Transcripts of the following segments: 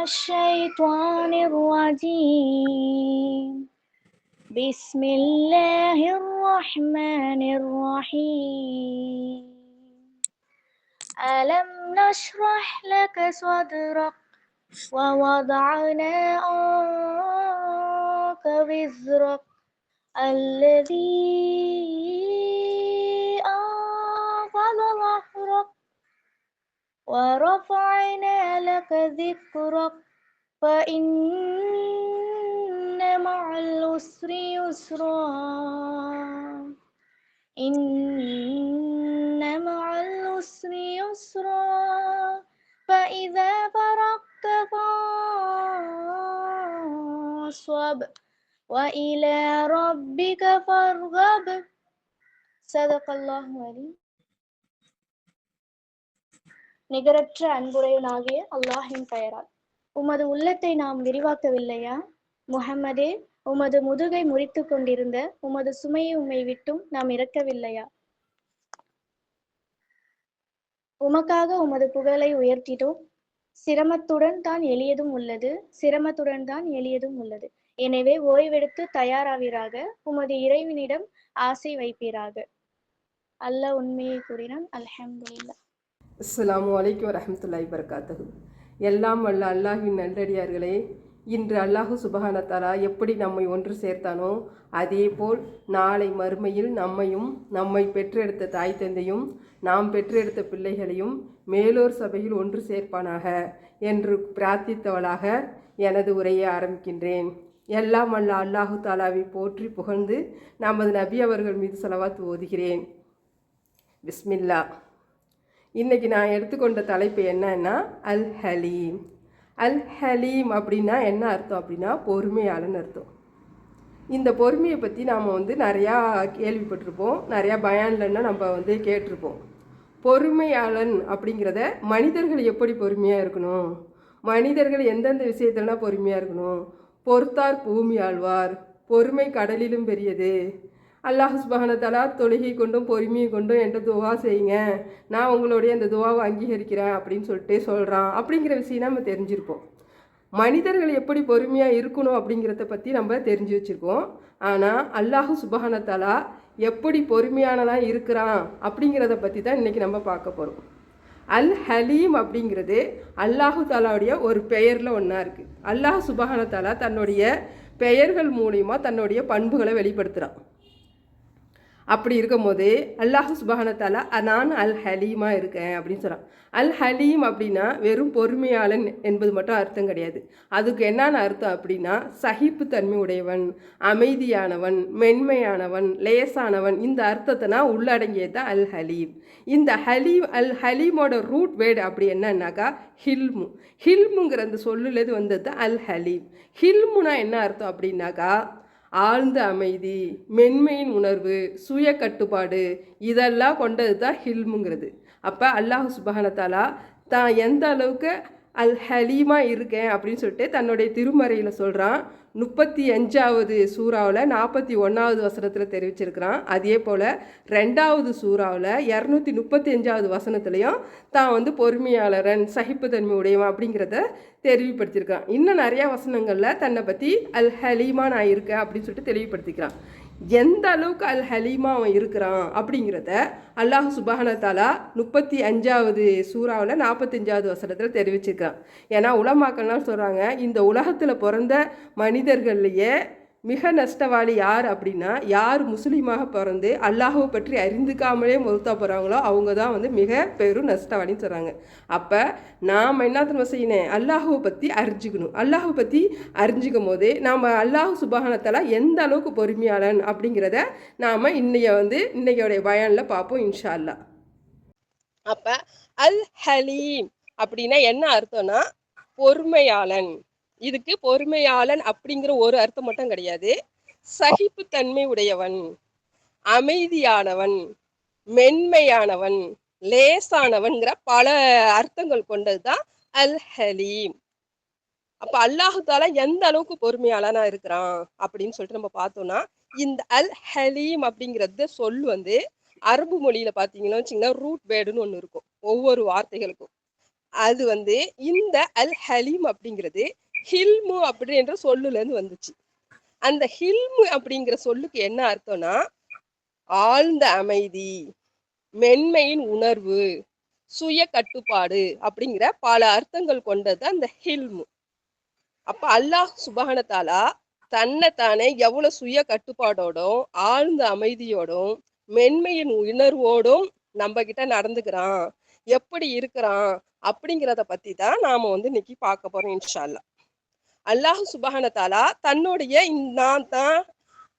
الشيطان الرجيم بسم الله الرحمن الرحيم ألم نشرح لك صدرك ووضعنا عنك وزرك الذي أنقض ظهرك ورفعنا لك ذكرك فإن مع العسر يسرا إن مع العسر يسرا فإذا فرغت فانصب وإلى ربك فارغب صدق الله العظيم. நிகரற்ற அன்புடையவனாகிய அல்லாஹின் பெயரால். உமது உள்ளத்தை நாம் விரிவாக்கவில்லையா முஹம்மதே? உமது முதுகை முறித்து கொண்டிருந்த உமது சுமையை உம்மை விட்டும் நாம் இறக்கவில்லையா? உமக்காக உமது புகழை உயர்த்திட்டோம். சிரமத்துடன் தான் எளியதும் உள்ளது, சிரமத்துடன் தான் எளியதும் உள்ளது. எனவே ஓய்வெடுத்து தயாராவீராக, உமது இறைவனிடம் ஆசை வைப்பீராக. அல்லாஹ் உண்மையை கூறினான். அல்ஹம்துலில்லாஹ். அஸ்ஸலாமு அலைக்கும் வரஹ்மத்துல்லாஹி வபரகாத்துஹு. எல்லாம் வல்ல அல்லாஹின் நல்லடியார்களே, இன்று அல்லாஹு சுப்ஹானஹு வ தஆலா எப்படி நம்மை ஒன்று சேர்த்தானோ அதேபோல் நாளை மறுமையில் நம்மையும் நம்மை பெற்றெடுத்த தாய் தந்தையும் நாம் பெற்றெடுத்த பிள்ளைகளையும் மேலோர் சபையில் ஒன்று சேர்ப்பானாக என்று பிரார்த்தித்தவளாக எனது உரையை ஆரம்பிக்கின்றேன். எல்லாம் வல்ல அல்லாஹு தாலாவை போற்றி புகழ்ந்து நமது நபி அவர்கள் மீது ஸலவாத் ஓதுகிறேன். பிஸ்மில்லா. இன்றைக்கி நான் எடுத்துக்கொண்ட தலைப்பு என்னன்னா அல் ஹலீம். அல் ஹலீம் அப்படின்னா என்ன அர்த்தம் அப்படின்னா பொறுமையாளன்னு அர்த்தம். இந்த பொறுமையை பற்றி நாம் நிறையா கேள்விப்பட்டிருப்போம், நிறையா பயான்லன்னா நம்ம கேட்டிருப்போம். பொறுமையாளன் அப்படிங்கிறத மனிதர்கள் எப்படி பொறுமையாக இருக்கணும், மனிதர்கள் எந்தெந்த விஷயத்துலனா பொறுமையாக இருக்கணும், பொறுத்தார் பூமி ஆழ்வார், பொறுமை கடலிலும் பெரியது, அல்லாஹ் சுப்ஹானஹு வ தஆலா தொழுகை கொண்டும் பொறுமையை கொண்டும் என்கிட்ட துவா செய்யுங்க, நான் உங்களுடைய அந்த துவாவை அங்கீகரிக்கிறேன் அப்படின்னு சொல்கிறான். அப்படிங்கிற விஷயம் நம்ம தெரிஞ்சிருப்போம். மனிதர்கள் எப்படி பொறுமையாக இருக்கணும் அப்படிங்கிறத பற்றி நம்ம தெரிஞ்சு வச்சுருக்கோம். ஆனால் அல்லாஹ் சுப்ஹானஹு வ தஆலா எப்படி பொறுமையானலாம் இருக்கிறான் அப்படிங்கிறத பற்றி தான் இன்றைக்கி நம்ம பார்க்க போகிறோம். அல் ஹலீம் அப்படிங்கிறது அல்லாஹு தாலாவுடைய ஒரு பெயரில் ஒன்றா இருக்குது. அல்லாஹ் சுப்ஹானஹு வ தஆலா தன்னுடைய பெயர்கள் மூலிமா தன்னுடைய பண்புகளை வெளிப்படுத்துகிறான். அப்படி இருக்கும்போது அல்லாஹ் சுப்ஹானஹு வ தஆலா நான் அல் ஹலீமாக இருக்கேன் அப்படின்னு சொல்கிறான். அல் ஹலீம் அப்படின்னா வெறும் பொறுமையாளன் என்பது மட்டும் அர்த்தம் கிடையாது. அதுக்கு என்னென்ன அர்த்தம் அப்படின்னா சகிப்புத்தன்மை உடையவன், அமைதியானவன், மென்மையானவன், லேசானவன், இந்த அர்த்தத்தை நான் உள்ளடங்கியது தான் அல் ஹலீம். இந்த அல் ஹலீமோட ரூட் வேர்டு அப்படி என்னன்னாக்கா ஹில்மு. ஹில்முங்கிற அந்த சொல்லுலேது வந்தது அல் ஹலீம். ஹில்முனா என்ன அர்த்தம் அப்படின்னாக்கா ஆழ்ந்த அமைதி, மென்மையின் உணர்வு, சுய கட்டுப்பாடு, இதெல்லாம் கொண்டது தான் ஹில்முங்கிறது. அப்போ அல்லாஹ் சுப்ஹானஹு வ தஆலா தான் எந்த அளவுக்கு அல் ஹலீமாக இருக்கேன் அப்படின்னு சொல்லிட்டு தன்னுடைய திருமறையில் சொல்கிறான். 35வது சூறாவில் 41வது வசனத்தில் தெரிவிச்சிருக்கிறான். அதே போல் 2வது சூறாவில் 235வது வசனத்துலேயும் தான் பொறுமையாளரன், சகிப்புத்தன்மை உடையவன் அப்படிங்கிறத தெளிவுபடுத்தியிருக்கான். இன்னும் நிறையா வசனங்களில் தன்னை பற்றி அல் ஹலீமா நான் இருக்கேன் அப்படின்னு சொல்லிட்டு தெளிவுபடுத்திக்கிறான். எந்த அளவுக்கு அல் ஹலீமா அவன் இருக்கிறான் அப்படிங்கிறத அல்லாஹ் சுப்ஹானஹு வ தஆலா 35வது சூறாவில் 45வது வசனத்தில் தெரிவிச்சிருக்கான். ஏன்னா உலமாக்கள்லாம் சொல்கிறாங்க, இந்த உலகத்தில் பிறந்த மனிதர்கள்லையே மிக நஷ்டவாளி யார் அப்படின்னா, யார் முஸ்லீமாக பிறந்து அல்லாஹுவை பற்றி அறிந்துக்காமலே மௌத்தா போகிறாங்களோ அவங்க தான் மிக பெரும் நஷ்டவாளின்னு சொல்கிறாங்க. அப்போ நாம் என்ன தெரியுமா செய்யணும், அல்லாஹுவை பற்றி அறிஞ்சிக்கணும். அல்லாஹுவை பற்றி அறிஞ்சிக்கும் போது நாம் அல்லாஹ் சுப்ஹானஹு வ தஆலா எந்த அளவுக்கு பொறுமையாளன் அப்படிங்கிறத நாம் இன்னையோடைய பயானில் பார்ப்போம் இன்ஷா அல்லாஹ். அப்போ அல் ஹலீம் அப்படின்னா என்ன அர்த்தம்னா பொறுமையாளன். இதுக்கு பொறுமையாளன் அப்படிங்கிற ஒரு அர்த்தம் மட்டும் கிடையாது. சகிப்புத்தன்மை உடையவன், அமைதியானவன், மென்மையானவன், லேசானவன்கிற பல அர்த்தங்கள் கொண்டது தான் அல் ஹலீம். அப்ப அல்லாஹு தாலா எந்த அளவுக்கு பொறுமையாளனா இருக்கிறான் அப்படின்னு சொல்லிட்டு நம்ம பார்த்தோம்னா, இந்த அல் ஹலீம் அப்படிங்கிறது சொல் அரபு மொழியில பார்த்தீங்கன்னா வச்சுங்கன்னா ரூட் வேர்டுன்னு ஒன்று இருக்கும் ஒவ்வொரு வார்த்தைகளுக்கும். அது வந்து இந்த அல் ஹலீம் அப்படிங்கிறது ஹில்மு அப்படின்ற சொல்லுல இருந்து வந்துச்சு. அந்த ஹில்மு அப்படிங்கிற சொல்லுக்கு என்ன அர்த்தம்னா ஆழ்ந்த அமைதி, மென்மையின் உணர்வு, சுய கட்டுப்பாடு அப்படிங்கிற பல அர்த்தங்கள் கொண்டது அந்த ஹில்மு. அப்ப அல்லாஹ் சுப்ஹான தஆலா தன்னைத்தானே எவ்வளவு சுய கட்டுப்பாடோடும் ஆழ்ந்த அமைதியோடும் மென்மையின் உணர்வோடும் நம்ம கிட்ட நடந்துக்கிறான், எப்படி இருக்கிறான் அப்படிங்கிறத பத்தி தான் நாம வந்து இன்னைக்கு பார்க்க போறோம் இன்ஷா அல்லாஹ். அல்லாஹ் சுப்ஹான தஆலா தன்னுடைய நான் தான்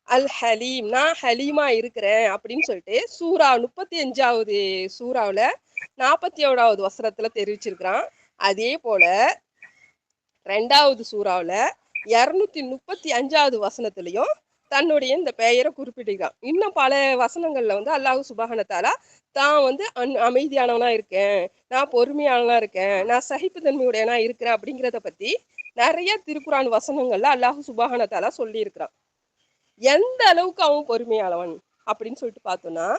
அல் ஹலீம், நான் ஹலீமா இருக்கிறேன் அப்படின்னு சொல்லிட்டு சூரா 35வது சூறாவுல 47வது வசனத்துல தெரிவிச்சிருக்கிறான். அதே போல 2வது சூறாவுல 235வது வசனத்திலையும் தன்னுடைய இந்த பெயரை குறிப்பிட்டிருக்கான். இன்னும் பல வசனங்கள்ல வந்து அல்லாஹ் சுப்ஹான தஆலா தான் வந்து அமைதியானவனா இருக்கேன், நான் பொறுமையானவனா இருக்கேன், நான் சகிப்புத்தன்மையுடையனா இருக்கிறேன் அப்படிங்கிறத பத்தி நிறைய திருக்குரான் வசனங்கள்ல அல்லாஹ் சுப்ஹான தஆலா சொல்லி இருக்கிறான். எந்த அளவுக்கு அவன் பொறுமையானவன் அப்படின்னு சொல்லிட்டு பார்த்தோம்னா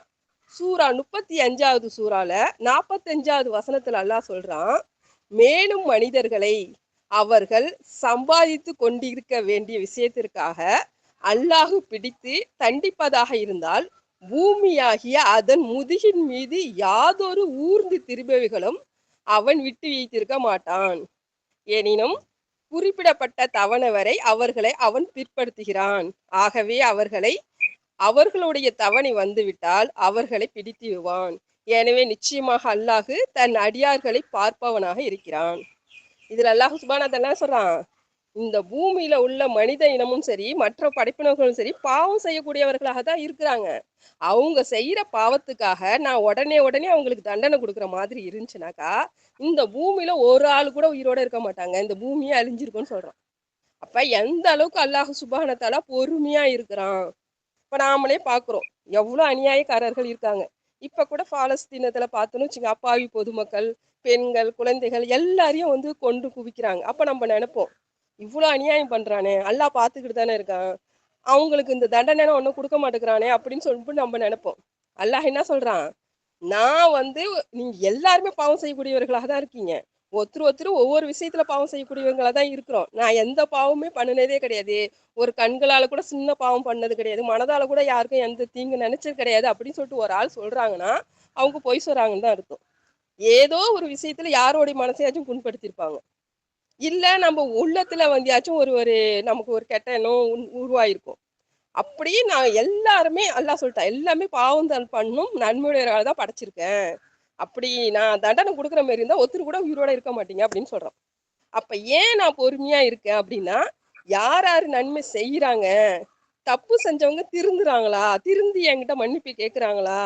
சூரா 35வது சூறால 45வது வசனத்துல அல்லாஹ் சொல்றான், மேலும் மனிதர்களை அவர்கள் சம்பாதித்து கொண்டிருக்க வேண்டிய விஷயத்திற்காக அல்லாஹு பிடித்து தண்டிப்பதாக இருந்தால் பூமியாகிய அதன் முதுகின் மீது யாதொரு ஊர்ந்து திரும்பவைகளும் அவன் விட்டு வைத்திருக்க மாட்டான். எனினும் குறிப்பிடப்பட்ட தவணை வரை அவர்களை அவன் பிற்படுத்துகிறான். ஆகவே அவர்களுடைய தவணை வந்துவிட்டால் அவர்களை பிடித்து விடுவான். எனவே நிச்சயமாக அல்லாஹு தன் அடியார்களை பார்ப்பவனாக இருக்கிறான். இதுல அல்லாஹ் சுப்ஹானஹு வ தஆலா சொல்றான், இந்த பூமியில உள்ள மனித இனமும் சரி மற்ற படைப்பினர்களும் சரி பாவம் செய்யக்கூடியவர்களாக தான் இருக்கிறாங்க. அவங்க செய்யற பாவத்துக்காக நான் உடனே அவங்களுக்கு தண்டனை கொடுக்குற மாதிரி இருந்துச்சுனாக்கா இந்த பூமியில ஒரு ஆள் கூட உயிரோட இருக்க மாட்டாங்க, இந்த பூமியே அழிஞ்சிருக்கும்னு சொல்றான். அப்ப எந்த அளவுக்கு அல்லாஹ் சுப்ஹானஹு வ தஆலா பொறுமையா இருக்கிறான். இப்ப நாமளே பாக்குறோம் எவ்வளவு அநியாயக்காரர்கள் இருக்காங்க. இப்ப கூட பாலஸ்தீனத்துல பார்த்தோன்னு வச்சுங்க, அப்பாவி பொதுமக்கள், பெண்கள், குழந்தைகள் எல்லாரையும் வந்து கொண்டு குவிக்கிறாங்க. அப்ப நம்ம நினைப்போம், இவ்வளவு அநியாயம் பண்றானே அல்லாஹ் பார்த்துக்கிட்டு தானே இருக்கான், அவங்களுக்கு இந்த தண்டனை ஒன்றும் கொடுக்க மாட்டேங்கிறானே அப்படின்னு சொல்லிட்டு நம்ம நினைப்போம். அல்லாஹ் என்ன சொல்றான், நான் வந்து நீங்க எல்லாருமே பாவம் செய்யக்கூடியவர்களாக தான் இருக்கீங்க, ஒருத்தர் ஒவ்வொரு விஷயத்துல பாவம் செய்யக்கூடியவங்களா தான் இருக்கிறோம். நான் எந்த பாவமே பண்ணினதே கிடையாது, ஒரு கண்களால கூட சின்ன பாவம் பண்ணது கிடையாது, மனதால கூட யாருக்கும் எந்த தீங்கு நினைச்சது கிடையாது அப்படின்னு சொல்லிட்டு ஒரு ஆள் சொல்றாங்கன்னா அவங்க பொய் சொல்றாங்கன்னு தான் அர்த்தம். ஏதோ ஒரு விஷயத்துல யாரோடைய மனசையாச்சும் புண்படுத்திருப்பாங்க, இல்ல நம்ம உள்ளத்துல வந்தியாச்சும் ஒரு ஒரு நமக்கு ஒரு கெட்ட எண்ணம் உருவாயிருக்கும். அப்படி நான் எல்லாருமே அல்லாஹ் சொல்லிட்டான், எல்லாமே பாவம் தான் பண்ணும் நன்மையுடையவர்களாக தான் படைச்சிருக்கேன், அப்படி நான் தண்டனை கொடுக்குற மாதிரி இருந்தா ஒருத்தர் கூட உயிரோட இருக்க மாட்டீங்க அப்படின்னு சொல்றான். அப்ப ஏன் நான் பொறுமையா இருக்கேன் அப்படின்னா, யார் யாரு நன்மை செய்யறாங்க, தப்பு செஞ்சவங்க திருந்துறாங்களா, திருந்தி என்கிட்ட மன்னிப்பு கேட்கறாங்களா,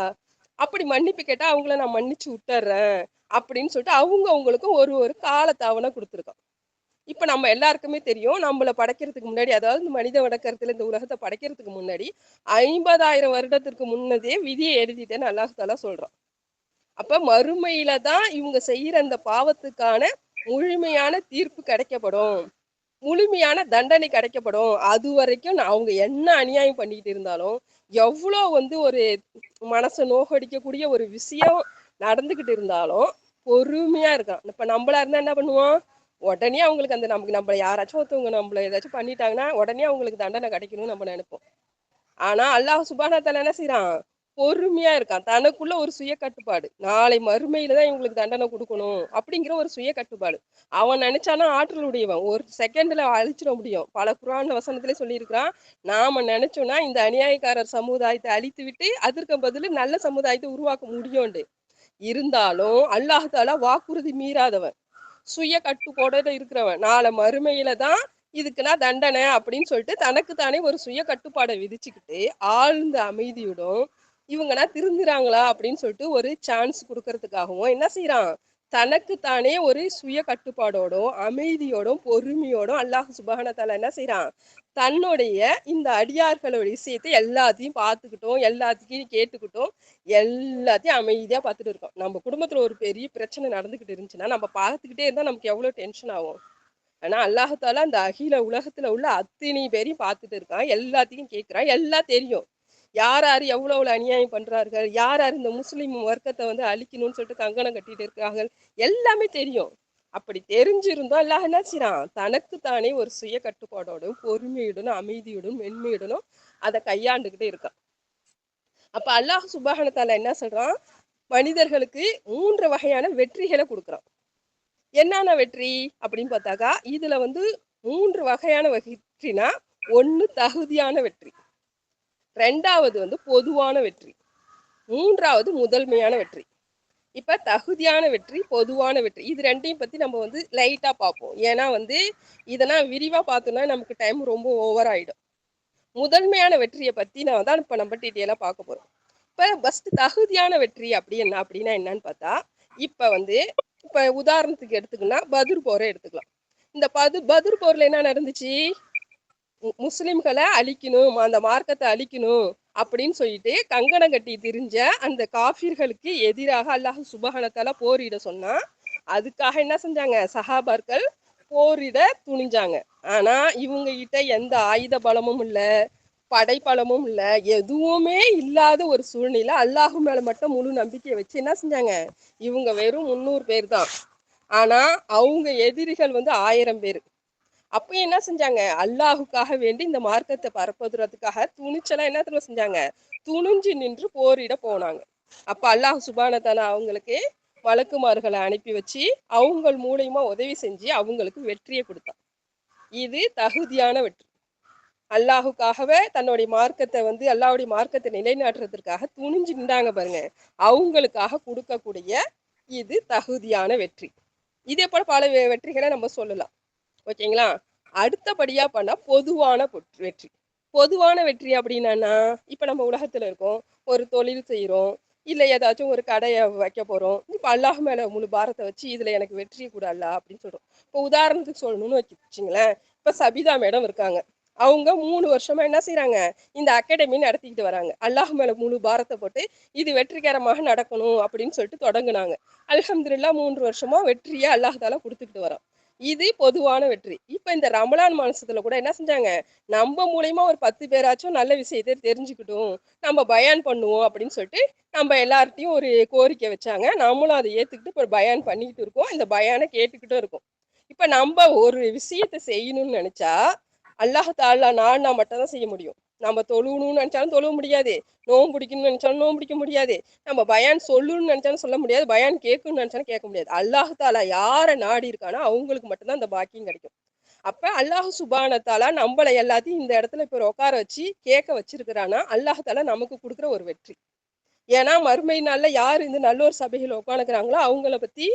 அப்படி மன்னிப்பு கேட்டா அவங்கள நான் மன்னிச்சு விட்டுறேன் அப்படின்னு சொல்லிட்டு அவங்களுக்கும் ஒரு ஒரு காலத்தாவணை கொடுத்துருக்கான். இப்ப நம்ம எல்லாருக்குமே தெரியும், நம்மள படைக்கிறதுக்கு முன்னாடி, அதாவது இந்த மனித வடக்கரத்துல இந்த உலகத்தை படைக்கிறதுக்கு முன்னாடி 50,000 வருடத்திற்கு முன்னதே விதியை எழுதிட்டேன்னு அல்லாஹ் தஆலா சொல்றான். அப்ப மறுமையில தான் இவங்க செய்யற அந்த பாவத்துக்கான முழுமையான தீர்ப்பு கிடைக்கப்படும், முழுமையான தண்டனை கிடைக்கப்படும். அது வரைக்கும் அவங்க என்ன அநியாயம் பண்ணிட்டு இருந்தாலும், எவ்வளோ வந்து ஒரு மனசை நோகடிக்கக்கூடிய ஒரு விஷயம் நடந்துகிட்டு இருந்தாலும் பொறுமையா இருக்கான். இப்ப நம்மளா இருந்தா என்ன பண்ணுவோம், உடனே அவங்களுக்கு அந்த நமக்கு நம்மள யாராச்சும் ஒருத்தவங்க நம்மள ஏதாச்சும் பண்ணிட்டாங்கன்னா உடனே அவங்களுக்கு தண்டனை கிடைக்கணும்னு நம்ம நினைப்போம். ஆனா அல்லாஹ் சுப்ஹானஹு வ தஆலா என்ன செய்யறான், பொறுமையா இருக்கான். தனக்குள்ள ஒரு சுய கட்டுப்பாடு, நாளை மறுமையில தான் இவங்களுக்கு தண்டனை கொடுக்கணும் அப்படிங்கிற ஒரு சுய கட்டுப்பாடு. அவன் நினைச்சானா ஆற்றல் உடையவன், ஒரு செகண்ட்ல அழிச்சிட முடியும். பல குர்ஆன் வசனத்திலே சொல்லியிருக்கிறான், நாம நினைச்சோம்னா இந்த அநியாயக்காரர் சமுதாயத்தை அழித்து விட்டு அதற்கு பதில் நல்ல சமுதாயத்தை உருவாக்க முடியும்ண்டு. இருந்தாலும் அல்லாஹ் தஆலா வாக்குறுதி மீறாதவன், சுய கட்டுப்பாடோட இருக்கிறவன். நாளை மறுமையில தான் இதுக்கெல்லாம் தண்டனை அப்படின்னு சொல்லிட்டு தனக்கு தானே ஒரு சுய கட்டுப்பாடை விதிச்சுக்கிட்டு ஆழ்ந்த அமைதியோடும் இவங்கன்னா திருந்துறாங்களா அப்படின்னு சொல்லிட்டு ஒரு சான்ஸ் கொடுக்கறதுக்காகவும் என்ன செய்யறான், தனக்கு தானே ஒரு சுய கட்டுப்பாடோடும் அமைதியோடும் பொறுமையோடும் அல்லாஹ் சுப்ஹானஹு வ தஆலா என்ன செய்யறான், தன்னுடைய இந்த அடியார்களோட விஷயத்தை எல்லாத்தையும் பார்த்துக்கிட்டோம், எல்லாத்தையும் கேட்டுக்கிட்டோம், எல்லாத்தையும் அமைதியா பார்த்துட்டு இருக்கோம். நம்ம குடும்பத்துல ஒரு பெரிய பிரச்சனை நடந்துகிட்டு இருந்துச்சுன்னா நம்ம பார்த்துக்கிட்டே இருந்தா நமக்கு எவ்வளவு டென்ஷன் ஆகும். ஆனா அல்லாஹ் தஆலா அந்த அகில உலகத்துல உள்ள அத்தனை பேரையும் பார்த்துட்டு இருக்கான், எல்லாத்தையும் கேட்கிறான், எல்லாம் தெரியும். யார் யார் எவ்வளவு எவ்வளவு அநியாயம் பண்றார்கள், யார் யார் இந்த முஸ்லிம் வர்க்கத்தை வந்து அழிக்கணும்னு சொல்லிட்டு கங்கணம் கட்டிட்டு இருக்கார்கள், எல்லாமே தெரியும். அப்படி தெரிஞ்சிருந்தோம் அல்லாஹ் என்ன செய்யறான், தனக்கு தானே ஒரு சுய கட்டுப்பாடோடும் பொறுமையுடனும் அமைதியுடனும் மென்மையுடனும் அதை கையாண்டுகிட்டே இருக்கான். அப்ப அல்லாஹ் சுப்ஹானஹு தஆலா என்ன சொல்றான், மனிதர்களுக்கு 3 வகையான வெற்றிகளை கொடுக்குறான். என்னென்ன வெற்றி அப்படின்னு பார்த்தாக்கா, இதுல வந்து 3 வகையான வெற்றினா, ஒண்ணு தகுதியான வெற்றி, ரெண்டாவது வந்து பொதுவான வெற்றி, மூன்றாவது முதன்மையான வெற்றி. இப்ப தகுதியான வெற்றி, பொதுவான வெற்றி, இது ரெண்டையும் பத்தி நம்ம வந்து லைட்டா பார்ப்போம். ஏன்னா வந்து இதெல்லாம் விரிவா பார்த்தோம்னா நமக்கு டைம் ரொம்ப ஓவர் ஆயிடும். முதன்மையான வெற்றியை பத்தி நான் தான் இப்ப நம்ம டீட்டெயிலா பார்க்க போறோம். இப்ப ஃபர்ஸ்ட் தகுதியான வெற்றி அப்படின்னா என்னன்னு பார்த்தா, இப்ப உதாரணத்துக்கு எடுத்துக்கினா பத்ர் போரை எடுத்துக்கலாம். இந்த பத்ர் போர்ல என்ன நடந்துச்சு, முஸ்லிம்களை அழிக்கணும், அந்த மார்க்கத்தை அழிக்கணும் அப்படின்னு சொல்லிட்டு கங்கணம் கட்டி திரிஞ்ச அந்த காஃபிர்களுக்கு எதிராக அல்லாஹ் சுப்ஹானஹு தஆலா போரிட சொன்னா, அதுக்காக என்ன செஞ்சாங்க, சஹாபாக்கள் போரிட துணிஞ்சாங்க. ஆனா இவங்க கிட்ட எந்த ஆயுத பலமும் இல்ல, படைப்பலமும் இல்ல, எதுவுமே இல்லாத ஒரு சூழ்நிலை. அல்லாஹ் மேல மட்டும் முழு நம்பிக்கையை வச்சு என்ன செஞ்சாங்க, இவங்க வெறும் 300 பேர் தான். ஆனா அவங்க எதிரிகள் வந்து 1000 பேர். அப்ப என்ன செஞ்சாங்க, அல்லாஹுக்காக வேண்டி இந்த மார்க்கத்தை பரப்புறதுக்காக துணிச்சலா என்ன தெரியுமா செஞ்சாங்க, துணிஞ்சு நின்று போரிட போனாங்க. அப்ப அல்லாஹ் சுப்ஹானஹு தஆலா அவங்களுக்கு வழக்குமார்களை அனுப்பி வச்சு அவங்க மூலியமா உதவி செஞ்சு அவங்களுக்கு வெற்றியை கொடுத்தான். இது தகுதியான வெற்றி. அல்லாஹுக்காகவே தன்னுடைய மார்க்கத்தை வந்து அல்லாஹ்வுடைய மார்க்கத்தை நிலைநாட்டுறதுக்காக துணிஞ்சு நின்றாங்க பாருங்க, அவங்களுக்காக கொடுக்கக்கூடிய இது தகுதியான வெற்றி. இதே போல பல வெற்றிகளை நம்ம சொல்லலாம். ஓகேங்களா. அடுத்தபடியா பண்ணா பொதுவான வெற்றி. பொதுவான வெற்றி அப்படின்னா, இப்ப நம்ம உலகத்துல இருக்கோம், ஒரு தொழில் செய்யறோம், இல்ல ஏதாச்சும் ஒரு கடையை வைக்க போறோம். இப்ப அல்லாஹ் மேல முழு பாரத்தை வச்சு இதுல எனக்கு வெற்றியை கூட அல்ல அப்படின்னு சொல்றோம். இப்போ உதாரணத்துக்கு சொல்லணும்னு வச்சுங்களேன், இப்ப சபிதா மேடம் இருக்காங்க. அவங்க 3 வருஷமா என்ன செய்யறாங்க, இந்த அகாடமி நடத்திக்கிட்டு வராங்க. அல்லாஹ் மேல முழு பாரத்தை போட்டு இது வெற்றிகரமாக நடக்கணும் அப்படின்னு சொல்லிட்டு தொடங்குனாங்க. அல்ஹம்துலில்லாஹ் 3 வருஷமா வெற்றியை அல்லாஹ் தாலா கொடுத்துக்கிட்டு வரான். இது பொதுவான வெற்றி. இப்ப இந்த ரமலான் மாசத்துல கூட என்ன செஞ்சாங்க, நம்ம மூலியமா ஒரு 10 பேராச்சும் நல்ல விஷயத்தை தெரிஞ்சுக்கிட்டும், நம்ம பயான் பண்ணுவோம் அப்படின்னு சொல்லிட்டு நம்ம எல்லார்ட்டையும் ஒரு கோரிக்கை வச்சாங்க. நம்மளும் அதை ஏத்துக்கிட்டு இப்ப பயான் பண்ணிக்கிட்டு இருக்கோம், இந்த பயானை கேட்டுக்கிட்டும் இருக்கோம். இப்ப நம்ம ஒரு விஷயத்தை செய்யணும்னு நினைச்சா அல்லாஹ் தாலா நாடினா மட்டும் தான் செய்ய முடியும். நம்ம தொழுகணும்னு நினைச்சாலும் தொழுவ முடியாது, நோன்பு பிடிக்கணும்னு நினைச்சாலும் நோன்பு பிடிக்க முடியாது, நம்ம பயான் சொல்லணும்னு நினைச்சாலும் சொல்ல முடியாது, பயான் கேட்கணும்னு நினைச்சாலும் கேட்க முடியாது. அல்லாஹ் தாலா யாரை நாடி இருக்கானோ அவங்களுக்கு மட்டும்தான் அந்த பாக்கியம் கிடைக்கும். அப்ப அல்லாஹ் சுப்ஹானஹு தஆலா நம்மளை எல்லாத்தையும் இந்த இடத்துல இப்ப உட்கார வச்சு கேட்க வச்சிருக்கிறானா, அல்லாஹ் தாலா நமக்கு கொடுக்குற ஒரு வெற்றி. ஏன்னா மறுமை நாள்ல யார் இந்த நல்லோர் சபைகள் உட்காந்துக்கிறாங்களோ அவங்கள பத்தி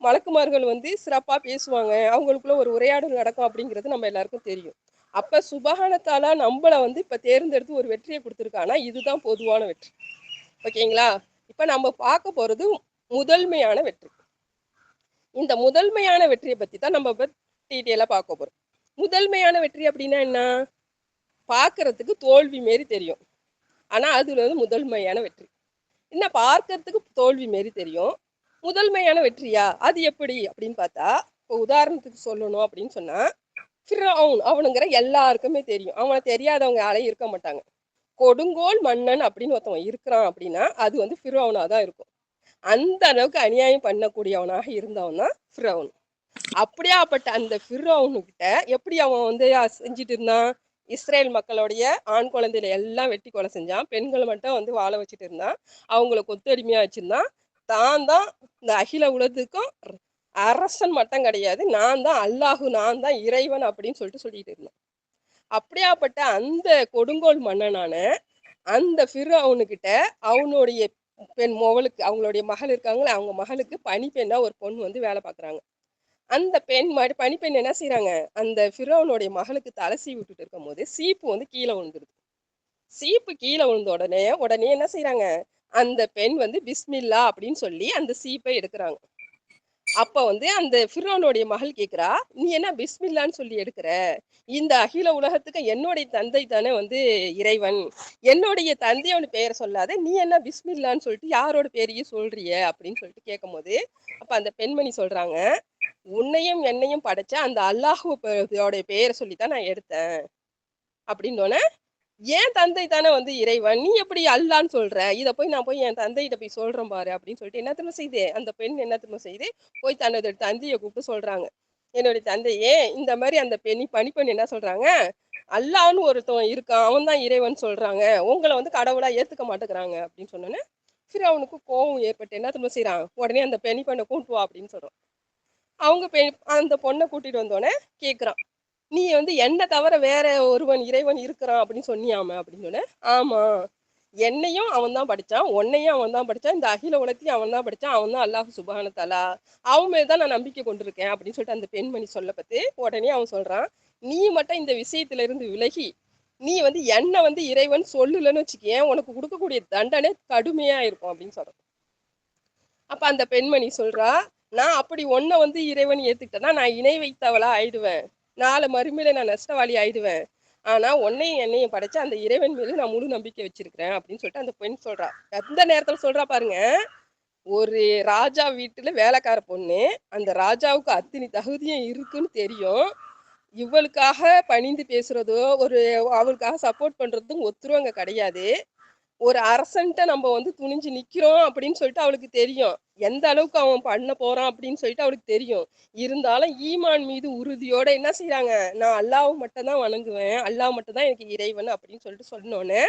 மலக்குமார்கள் வந்து சிறப்பா பேசுவாங்க, அவங்களுக்குள்ள ஒரு உரையாடல் நடக்கும் அப்படிங்கிறது நம்ம எல்லாருக்கும் தெரியும். அப்ப சுப்ஹானஹு தஆலா நம்மள வந்து இப்ப தேர்ந்தெடுத்து ஒரு வெற்றியை கொடுத்துருக்கானா, இதுதான் பொதுவான வெற்றி. ஓகேங்களா. இப்ப நம்ம பார்க்க போறது முதன்மையான வெற்றி. இந்த முதன்மையான வெற்றியை பத்தி தான் நம்ம டீட்டெயிலா பார்க்க போறோம். முதன்மையான வெற்றி அப்படின்னா என்ன, பார்க்கறதுக்கு தோல்வி மாரி தெரியும், ஆனா அதுல வந்து முதன்மையான வெற்றி. என்ன, பார்க்கறதுக்கு தோல்வி மாரி தெரியும், முதன்மையான வெற்றியா, அது எப்படி அப்படின்னு பார்த்தா, இப்போ உதாரணத்துக்கு சொல்லணும் அப்படின்னு சொன்னா, ஃபிரௌன் அவனுங்கிற எல்லாருக்குமே தெரியும், அவனை தெரியாதவங்க யாரையும் இருக்க மாட்டாங்க. கொடுங்கோல் மன்னன் அப்படின்னு ஒருத்தவன் இருக்கிறான் அப்படின்னா அது வந்து ஃபிரௌனா தான் இருக்கும். அந்த அளவுக்கு அநியாயம் பண்ணக்கூடியவனாக இருந்தவன் தான் ஃபிரௌன். அப்படியாப்பட்ட அந்த ஃபிரௌனுக்கிட்ட எப்படி அவன் வந்து செஞ்சுட்டு இருந்தான், இஸ்ரேல் மக்களுடைய ஆண் குழந்தையில எல்லாம் வெட்டி கொலை செஞ்சான், பெண்களை மட்டும் வந்து வாழ வச்சுட்டு இருந்தான், அவங்கள கொத்தடிமையா வச்சிருந்தான். தான் இந்த அகில உலகத்துக்கும் அரசன் மட்டும் கிடையாது, நான் தான் அல்லாஹு, நான் தான் இறைவன் அப்படின்னு சொல்லிட்டு இருந்தான். அப்படியாப்பட்ட அந்த கொடுங்கோல் மன்னனான அந்த ஃபிரௌனுக்கிட்ட அவனுடைய மகளுக்கு, அவங்களுடைய மகள் இருக்காங்களே, அவங்க மகளுக்கு பணிப்பெண்ணா ஒரு பொண்ணு வந்து வேலை பார்க்குறாங்க. அந்த பணிப்பெண் என்ன செய்யறாங்க, அந்த ஃபிரௌனுடைய மகளுக்கு தலை சீவி விட்டுட்டு இருக்கும் போது சீப்பு வந்து கீழே விழுந்துருது. சீப்பு கீழே விழுந்த உடனே என்ன செய்யறாங்க, அந்த பெண் வந்து பிஸ்மில்லா அப்படின்னு சொல்லி அந்த சீப்பை எடுக்கிறாங்க. அப்ப வந்து அந்த ஃபிரௌனுடைய மகள் கேட்கிறா, நீ என்ன பிஸ்மில்லான்னு சொல்லி எடுக்கிற, இந்த அகில உலகத்துக்கு என்னுடைய தந்தை தானே வந்து இறைவன், என்னுடைய தந்தையோட பெயரை சொல்லாத, நீ என்ன பிஸ்மில்லான்னு சொல்லிட்டு யாரோட பேரையும் சொல்றிய அப்படின்னு சொல்லிட்டு கேட்கும் போது, அப்ப அந்த பெண்மணி சொல்றாங்க, உன்னையும் என்னையும் படைச்ச அந்த அல்லாஹுவோடைய பெயரை சொல்லித்தான் நான் எடுத்தேன் அப்படின்னோடனே ஏன் தந்தை தானே வந்து இறைவன், நீ எப்படி அல்லான்னு சொல்ற? இத போய் நான் போய் என் தந்தைகிட்ட போய் சொல்றேன் பாரு அப்படின்னு சொல்லிட்டு என்ன தெரியுமா செய்யுது, அந்த பெண் என்ன தெரியுமா செய்யுது, போய் தன்னோட தந்தைய கூப்பிட்டு சொல்றாங்க. என்னுடைய தந்தையே, இந்த மாதிரி அந்த பணிப்பெண் என்ன சொல்றாங்க, அல்லான்னு ஒருத்தவன் இருக்கான், அவன் தான் இறைவன் சொல்றாங்க, உங்களை வந்து கடவுளா ஏத்துக்க மாட்டேங்கிறாங்க அப்படின்னு சொன்னோன்னே அவனுக்கு கோவம் ஏற்பட்டு என்ன தெரியுமா செய்யறான், உடனே அந்த பெண்ணை கூட்டு வா அப்படின்னு சொல்றான். அவங்க அந்த பொண்ணை கூட்டிட்டு வந்தோடனே கேக்குறான், நீ வந்து என்ன தவிர வேற ஒருவன் இறைவன் இருக்கிறான் அப்படின்னு சொன்னியாம அப்படின்னு சொன்ன. ஆமா, என்னையும் அவன் தான் படிச்சான், உன்னையும் அவன் தான் படிச்சான், இந்த அகில உலகத்தையும் அவன் தான் படிச்சான், அவன் தான் அல்லாஹ் சுப்ஹானஹு தஆலா, அவன் மேலதான் நான் நம்பிக்கை கொண்டிருக்கேன் அப்படின்னு சொல்லிட்டு அந்த பெண்மணி சொல்ல பத்தி உடனே அவன் சொல்றான், நீ மட்டும் இந்த விஷயத்துல இருந்து விலகி நீ வந்து என்ன வந்து இறைவன் சொல்லலன்னு வச்சுக்கேன், உனக்கு கொடுக்கக்கூடிய தண்டனை கடுமையா இருக்கும் அப்படின்னு சொல்றான். அப்ப அந்த பெண்மணி சொல்றா, நான் அப்படி ஒன்ன வந்து இறைவன் ஏத்துக்கிட்டேன்னா நான் இணை வைத்தவளா ஆயிடுவேன், நாளை மறுமையில நான் நஷ்டவாளி ஆயிடுவேன். ஆனா உன்னையும் என்னையும் படைச்ச அந்த இறைவன் மீது நான் முழு நம்பிக்கை வச்சிருக்கிறேன் அப்படின்னு சொல்லிட்டு அந்த பெண் சொல்றா. எந்த நேரத்துல சொல்றா பாருங்க, ஒரு ராஜா வீட்டுல வேலைக்கார பொண்ணு, அந்த ராஜாவுக்கு அத்தனை தகுதியும் இருக்குன்னு தெரியும், இவளுக்காக பணிந்து பேசுறதோ ஒரு அவளுக்காக சப்போர்ட் பண்றதும் ஒத்துரும் அங்க கிடையாது. ஒரு அரசன்ட்ட நம்ம வந்து துணிஞ்சு நிக்கிறோம் அப்படின்னு சொல்லிட்டு அவளுக்கு தெரியும், எந்த அளவுக்கு அவன் பண்ண போறான் அப்படின்னு சொல்லிட்டு அவளுக்கு தெரியும். இருந்தாலும் ஈமான் மீது உறுதியோட என்ன செய்யறாங்க, நான் அல்லாஹ் மட்டும் தான் வணங்குவேன், அல்லாஹ் மட்டும் தான் எனக்கு இறைவன் அப்படின்னு சொல்லிட்டு சொன்னோன்னே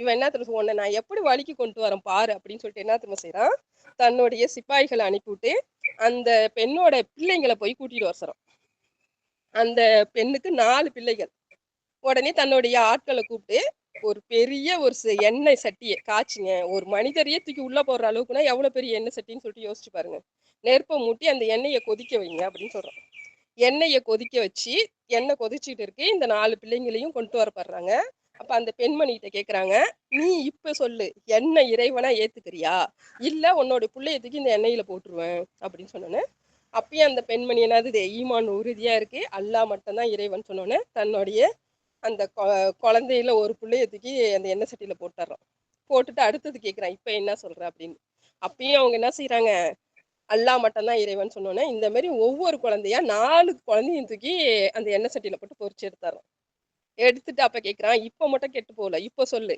இவன் என்ன தெரியும், உன்னை நான் எப்படி வழிக்கு கொண்டு வரேன் பாரு அப்படின்னு சொல்லிட்டு என்ன தெரியுமா செய்யறான், தன்னுடைய சிப்பாய்களை அனுப்பிவிட்டு அந்த பெண்ணோட பிள்ளைங்களை போய் கூட்டிட்டு வர சொல்றான். அந்த பெண்ணுக்கு 4 பிள்ளைகள். உடனே தன்னுடைய ஆட்களை கூப்பிட்டு ஒரு பெரிய ஒரு எண்ணெய் சட்டியை காய்ச்சிங்க, ஒரு மனிதரையே தூக்கி உள்ள போடுற அளவுக்குன்னா எவ்வளவு பெரிய எண்ணெய் சட்டின்னு சொல்லிட்டு யோசிச்சு பாருங்க. நெருப்பை மூட்டி அந்த எண்ணெயை கொதிக்க வைங்க அப்படின்னு சொல்றோம். எண்ணெயை கொதிக்க வச்சு எண்ணெய் கொதிச்சுட்டு இருக்கு, இந்த 4 பிள்ளைங்களையும் கொண்டு வரப்படுறாங்க. அப்ப அந்த பெண்மணிகிட்ட கேக்குறாங்க, நீ இப்ப சொல்லு, என்ன இறைவனா ஏத்துக்கிறியா, இல்ல உன்னோட பிள்ளைய தூக்கி இந்த எண்ணெயில போட்டுருவேன் அப்படின்னு சொன்னோன்னே அப்பயும் அந்த பெண்மணி என்னது ஈமான் உறுதியா இருக்கு, அல்லாஹ் மட்டும்தான் இறைவன் சொன்னோன்னே தன்னுடைய அந்த குழந்தையில ஒரு புள்ளைய தூக்கி அந்த எண்ணெய் சட்டியில போட்டுறான். போட்டுட்டு அடுத்தது கேட்குறான், இப்போ என்ன சொல்ற அப்படின்னு. அப்பயும் அவங்க என்ன செய்யறாங்க, அல்லாஹ் மட்டும்தான் இறைவன் சொன்னோன்னே இந்த மாதிரி ஒவ்வொரு குழந்தையா 4 குழந்தையும் தூக்கி அந்த எண்ணெய் சட்டியில போட்டு பொரிச்சு எடுத்துறான். எடுத்துட்டு அப்ப கேட்குறான், இப்போ மட்டும் கெட்டு போகல, இப்போ சொல்லு,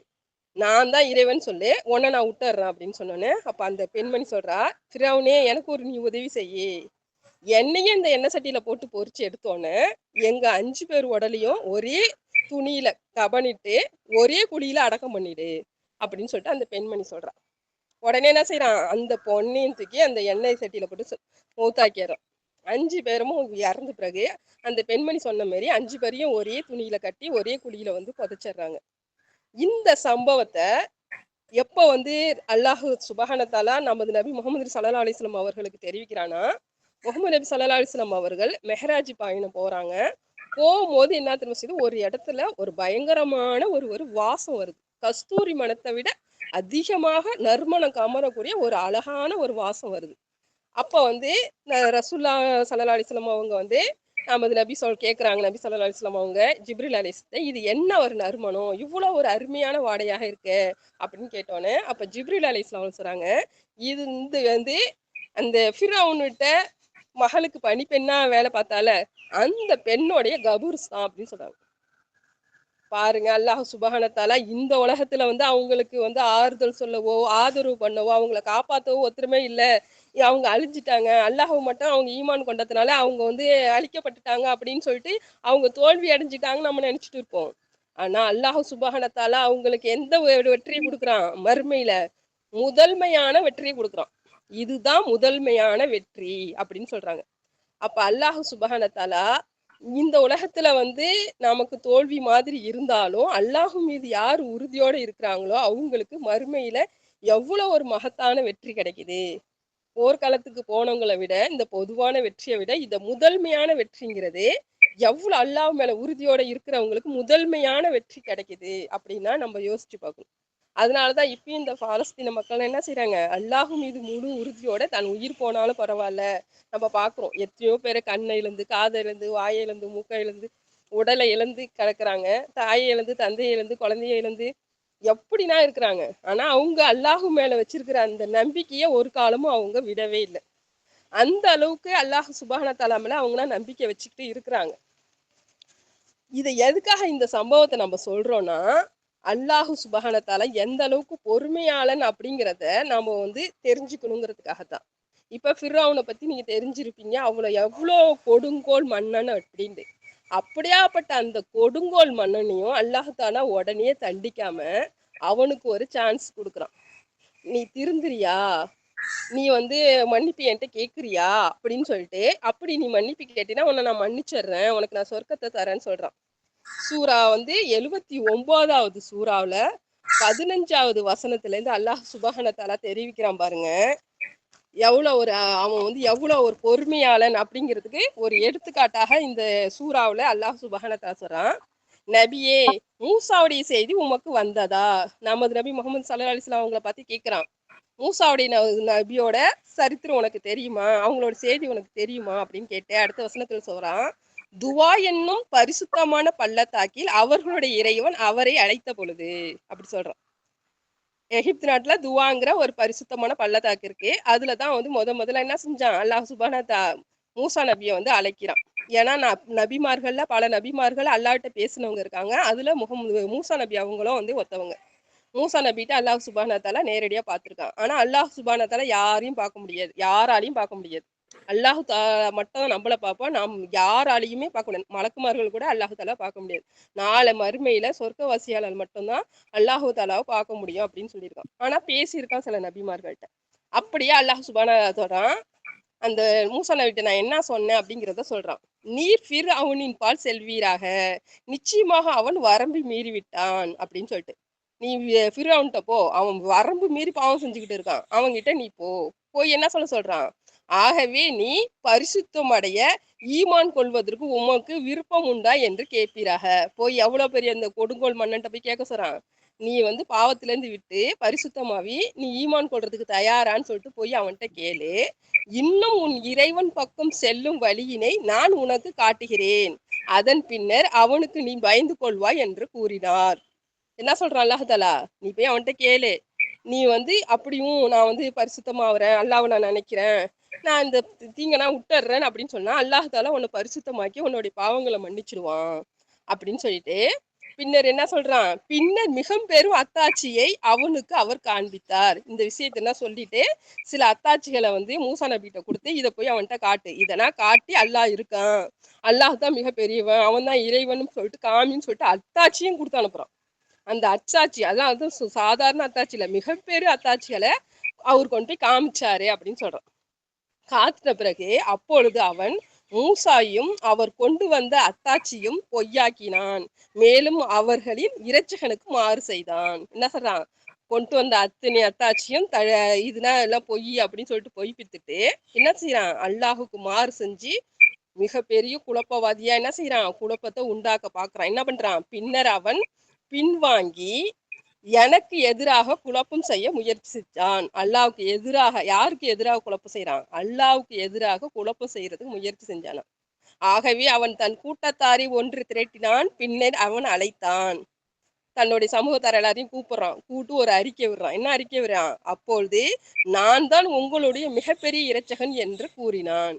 நான் தான் இறைவன் சொல்லு, உன்னை நான் விட்டுறேன் அப்படின்னு சொன்னோன்னே அப்ப அந்த பெண்மணி சொல்றா, ஃபிரௌனே எனக்கு ஒரு நீ உதவி செய்யி, என்னையும் இந்த எண்ணெய் சட்டியில போட்டு பொரிச்சு எடுத்தோன்னே எங்க 5 பேர் உடலையும் ஒரே துணியில கபனிட்டு ஒரே குழியில அடக்கம் பண்ணிடு அப்படின்னு சொல்லிட்டு அந்த பெண்மணி சொல்றா. உடனே என்ன செய்யறான், அந்த பொண்ணையும் தூக்கி அந்த எண்ணெய் சட்டியில போட்டு மூத்தாக்கிறான். 5 பேரும் இறந்த பிறகு அந்த பெண்மணி சொன்ன மாதிரி 5 பேரையும் ஒரே துணியில கட்டி ஒரே குழியில வந்து புதைச்சிடுறாங்க. இந்த சம்பவத்தை எப்ப வந்து அல்லாஹ் சுப்ஹானஹு தஆலா நமது நபி முகமது ஸல்லல்லாஹு அலைஹி வஸல்லம் அவர்களுக்கு தெரிவிக்கிறானா, முகமது நபி ஸல்லல்லாஹு அலைஹி வஸல்லம் அவர்கள் மெஹராஜ் பயணம் போறாங்க. போகும்போது என்ன தெரியுமா செய்யுது, ஒரு இடத்துல ஒரு பயங்கரமான ஒரு வாசம் வருது, கஸ்தூரி மணத்தை விட அதிகமாக நறுமணம் கமரக்கூடிய ஒரு அழகான ஒரு வாசம் வருது. அப்ப வந்து ரசூல்லா ஸல்லல்லாஹு அலைஹி வஸல்லம் அவங்க வந்து நமது நபி கேட்குறாங்க, நபி ஸல்லல்லாஹு அலைஹி வஸல்லம் அவங்க ஜிப்ரீல் அலைஹிஸ்ஸலாம், இது என்ன ஒரு நறுமணம், இவ்வளோ ஒரு அருமையான வாடையாக இருக்கு அப்படின்னு கேட்டோன்னே அப்ப ஜிப்ரீல் அலைஹிஸ்ஸலாம் சொல்றாங்க, இது வந்து அந்த ஃபிரௌன்கிட்ட மகளுக்கு பணிப்பெண்ணா வேலை பார்த்தால அந்த பெண்ணுடைய கபூர்ஸ் தான் அப்படின்னு சொல்றாங்க. பாருங்க, அல்லாஹ் சுப்ஹானஹு தஆலா இந்த உலகத்துல வந்து அவங்களுக்கு வந்து ஆறுதல் சொல்லவோ ஆதரவு பண்ணவோ அவங்கள காப்பாற்றவோ ஒருத்தருமே இல்லை, அவங்க அழிஞ்சிட்டாங்க, அல்லாஹ் மட்டும் அவங்க ஈமான் கொண்டதுனால அவங்க வந்து அழிக்கப்பட்டுட்டாங்க அப்படின்னு சொல்லிட்டு அவங்க தோல்வி அடைஞ்சிட்டாங்கன்னு நம்ம நினைச்சிட்டு இருப்போம். ஆனா அல்லாஹ் சுப்ஹானஹு தஆலா அவங்களுக்கு எந்த ஒரு வெற்றியை கொடுக்குறான், மறுமையில முதன்மையான வெற்றியை கொடுக்குறான். இதுதான் முதன்மையான வெற்றி அப்படின்னு சொல்றாங்க. அப்ப அல்லாஹ் சுப்ஹானஹு தஆலா இந்த உலகத்துல வந்து நமக்கு தோல்வி மாதிரி இருந்தாலும் அல்லாஹ் மீது யார் உறுதியோட இருக்கிறாங்களோ அவங்களுக்கு மறுமையில எவ்வளவு ஒரு மகத்தான வெற்றி கிடைக்குது. போர்க்களத்துக்கு போனவங்களை விட இந்த பொதுவான வெற்றியை விட இந்த முதன்மையான வெற்றிங்கிறது எவ்வளவு அல்லாஹ் மேல உறுதியோட இருக்கிறவங்களுக்கு முதன்மையான வெற்றி கிடைக்குது அப்படின்னா நம்ம யோசிச்சு பார்க்கணும். அதனாலதான் இப்பயும் இந்த பாலஸ்தீன மக்கள் என்ன செய்யறாங்க, அல்லாஹ் மீது முழு உறுதியோட தன் உயிர் போனாலும் பரவாயில்ல. நம்ம பாக்குறோம் எத்தனையோ பேரை கண்ணை இழந்து, காதை இழந்து, வாயை இழந்து, மூக்கை இழந்து, உடலை இழந்து கிடக்குறாங்க, தாயை இழந்து, தந்தையை இழந்து, குழந்தைய இழந்து எப்படின்னா இருக்கிறாங்க. ஆனா அவங்க அல்லாஹ் மேல வச்சிருக்கிற அந்த நம்பிக்கையை ஒரு காலமும் அவங்க விடவே இல்லை. அந்த அளவுக்கு அல்லாஹ் சுப்ஹானஹு தஆலா மேல அவங்களாம் நம்பிக்கை வச்சுக்கிட்டு இருக்கிறாங்க. இதை எதுக்காக இந்த சம்பவத்தை நம்ம சொல்றோம்னா, அல்லாஹு சுபஹானத்தால எந்த அளவுக்கு பொறுமையாளன் அப்படிங்கிறத நாம வந்து தெரிஞ்சுக்கணுங்கிறதுக்காகத்தான். இப்ப ஃபிர்அவுனை பத்தி நீங்க தெரிஞ்சிருப்பீங்க, அவனை எவ்வளோ கொடுங்கோல் மன்னன் அப்படின்ட்டு. அப்படியாப்பட்ட அந்த கொடுங்கோல் மன்னனையும் அல்லாஹாலா உடனே தண்டிக்காம அவனுக்கு ஒரு சான்ஸ் கொடுக்குறான். நீ திருந்துறியா, நீ வந்து மன்னிப்பு என்கிட்ட கேட்குறியா அப்படின்னு சொல்லிட்டு, அப்படி நீ மன்னிப்பு கேட்டினா உன்னை நான் மன்னிச்சிடுறேன், உனக்கு நான் சொர்க்கத்தை தரேன்னு சொல்றான். சூரா வந்து 79வது சூறாவுல 15வது வசனத்துல இருந்து அல்லாஹ் சுபஹான தஆலா தெரிவிக்கிறான் பாருங்க. அவன் வந்து எவ்வளவு ஒரு பொறுமையாளன் அப்படிங்கிறதுக்கு ஒரு எடுத்துக்காட்டாக இந்த சூறாவுல அல்லாஹ் சுபஹான தஆலா சொல்றான். நபியே, மூசாவுடைய செய்தி உமக்கு வந்ததா? நமது நபி முகமது ஸல்லல்லாஹு அலைஹி வஸல்லம் அவங்கள பார்த்து கேட்கிறான். மூசாவுடைய நபியோட சரித்திரம் உனக்கு தெரியுமா, அவங்களோட செய்தி உனக்கு தெரியுமா அப்படின்னு கேட்டு அடுத்த வசனத்துல சொல்றான், துவா என்னும் பரிசுத்தமான பள்ளத்தாக்கில் அவர்களுடைய இறைவன் அவரை அழைத்த பொழுது அப்படி சொல்றான். எகிப்து நாட்டுல துவாங்கிற ஒரு பரிசுத்தமான பள்ளத்தாக்கு இருக்கு. அதுலதான் வந்து முதல்ல என்ன செஞ்சான், அல்லாஹ் மூசா நபியை வந்து அழைக்கிறான். ஏன்னா நபிமார்கள்ல பல நபிமார்கள் அல்லாஹ்ட்ட பேசினவங்க இருக்காங்க. அதுல மூசா நபி அவங்களும் வந்து ஒத்தவங்க. மூசா நபிட்ட அல்லாஹ் சுப்ஹானஹு தஆலா நேரடியா பார்த்திருக்கான். ஆனா அல்லாஹ் சுப்ஹானஹு தஆலா யாரையும் பார்க்க முடியாது, யாராலையும் பார்க்க முடியாது. அல்லாஹ் தஆலா மட்டும் நம்மள பார்ப்போம், நாம் யாராலையுமே பார்க்க முடியாது. மலக்குமார்கள் கூட அல்லாஹ் தஆலா பார்க்க முடியாது. நாளை மறுமையில சொர்க்கவாசியாளர் மட்டும்தான் அல்லாஹ் தஆலாவை பார்க்க முடியும் அப்படின்னு சொல்லியிருக்கான். ஆனா பேசியிருக்கான் சில நபிமார்கள்ட்ட. அப்படியே அல்லாஹ் சுப்ஹானஹு சொல்றான், அந்த மூசா நபிட்ட நான் என்ன சொன்னேன் அப்படிங்கிறத சொல்றான். நீர் ஃபிர்அவுனின் பால் செல்வீராக, நிச்சயமாக அவன் வரம்பு மீறி விட்டான் அப்படின்னு சொல்லிட்டு. நீ ஃபிர்அவுன்ட்ட போ, அவன் வரம்பு மீறி பாவம் செஞ்சுக்கிட்டு இருக்கான், அவன்கிட்ட நீ போய் என்ன சொல்றான், ஆகவே நீ பரிசுத்தம் அடைய ஈமான் கொள்வதற்கு உமக்கு விருப்பம் உண்டா என்று கேட்பீராக. போய் எவ்வளவு பெரிய அந்த கொடுங்கோல் மன்னன்ட்ட போய் கேட்க சொல்றான், நீ வந்து பாவத்துல இருந்து விட்டு பரிசுத்தமாவி நீ ஈமான் கொள்றதுக்கு தயாரான்னு சொல்லிட்டு போய் அவன்கிட்ட கேளு. இன்னும் உன் இறைவன் பக்கம் செல்லும் வழியினை நான் உனக்கு காட்டுகிறேன், அதன் பின்னர் அவனுக்கு நீ பயந்து கொள்வாய் என்று கூறினார். என்ன சொல்றான் அல்லாஹ் தஆலா, நீ போய் அவன்கிட்ட கேளு, நீ வந்து அப்படியும் நான் வந்து பரிசுத்தமாகறேன், அல்லாஹ்வை நான் நினைக்கிறேன், நான் இந்த தீங்கெல்லாம் விட்டுறேன் அப்படின்னு சொன்னா அல்லாஹ் தஆலா உன்னை பரிசுத்தமாக்கி உன்னுடைய பாவங்களை மன்னிச்சிடுவான் அப்படின்னு சொல்லிட்டு, பின்னர் என்ன சொல்றான், பின்னர் மிக பெரும் அத்தாட்சியை அவனுக்கு அவர் காண்பித்தார். இந்த விஷயத்த என்ன சொல்லிட்டு சில அத்தாட்சிகளை வந்து மூசா நபிட்ட கொடுத்து, இதை போய் அவன்கிட்ட காட்டு, இதெல்லாம் காட்டி அல்லாஹ் இருக்கான், அல்லாஹ் தான் மிக பெரியவன், அவன் தான் இறைவன் சொல்லிட்டு காமின்னு சொல்லிட்டு அத்தாட்சியும் கொடுத்து அனுப்புறான். அந்த அத்தாட்சி அதான் அது சாதாரண அத்தாட்சி இல்ல, மிகப்பெரிய அத்தாட்சிகளை அவர் கொண்டு போய் காமிச்சாரு அப்படின்னு சொல்றான். காத்தின பிறகு அப்பொழுது அவன் மூசாயும் அவர் கொண்டு வந்த அத்தாட்சியும் பொய்யாக்கினான், மேலும் அவர்களின் இரட்சகனுக்கு மாறு செய்தான். என்ன சொல்றான், கொண்டு வந்த அத்தனை அத்தாட்சியும் இதுனா எல்லாம் பொய் அப்படின்னு சொல்லிட்டு பொய்ப்பித்துட்டு என்ன செய்யறான், அல்லாஹுக்கு மாறு செஞ்சு மிகப்பெரிய குழப்பவாதியா என்ன செய்யறான், குழப்பத்தை உண்டாக்க பாக்குறான். என்ன பண்றான், பின்னர் அவன் பின்வாங்கி எனக்கு எதிராக குழப்பம் செய்ய முயற்சிச்சான். அல்லாவுக்கு எதிராக, யாருக்கு எதிராக குழப்பம் செய்யறான், அல்லாவுக்கு எதிராக குழப்பம் செய்யறதுக்கு முயற்சி செஞ்சான். ஆகவே அவன் தன் கூட்டத்தாரை ஒன்று திரட்டினான், பின்னர் அவன் அழைத்தான், தன்னுடைய சமூகத்தார் எல்லாரையும் கூப்பிட்டு ஒரு அறிக்கை விடுறான். என்ன அறிக்கை விடுறான், அப்பொழுது நான் தான் உங்களுடைய மிகப்பெரிய இரட்சகன் என்று கூறினான்.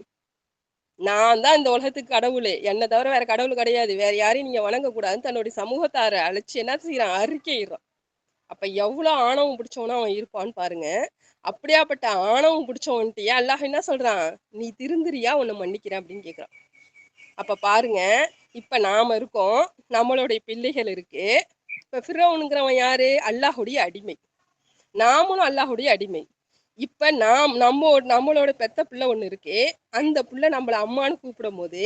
நான் தான் இந்த உலகத்துக்கு கடவுளே, என்னை தவிர வேற கடவுள் கிடையாது, வேற யாரையும் நீங்க வணங்கக்கூடாதுன்னு தன்னுடைய சமூகத்தாரை அழைச்சு என்ன செய்யறான், அறிக்கையிடுறான். அப்ப எவ்வளவு ஆணவம் பிடிச்சவனா அவன் இருப்பான்னு பாருங்க. அப்படியாப்பட்ட ஆணவம் பிடிச்சவன்ட்டியா அல்லாஹ் என்ன சொல்றான், நீ திருந்துறியா, உன்னை மன்னிக்கிறேன் அப்படின்னு கேட்கிறான். அப்ப பாருங்க, இப்ப நாம இருக்கோம், நம்மளுடைய பிள்ளைகள் இருக்கு. இப்ப ஃபிரௌனுங்கிறவன் யாரு, அல்லாஹுடைய அடிமை, நாமளும் அல்லாஹுடைய அடிமை. இப்ப நம்மளோட பெத்த பிள்ளை ஒண்ணு இருக்கு, அந்த பிள்ளை நம்மள அம்மான்னு கூப்பிடும் போது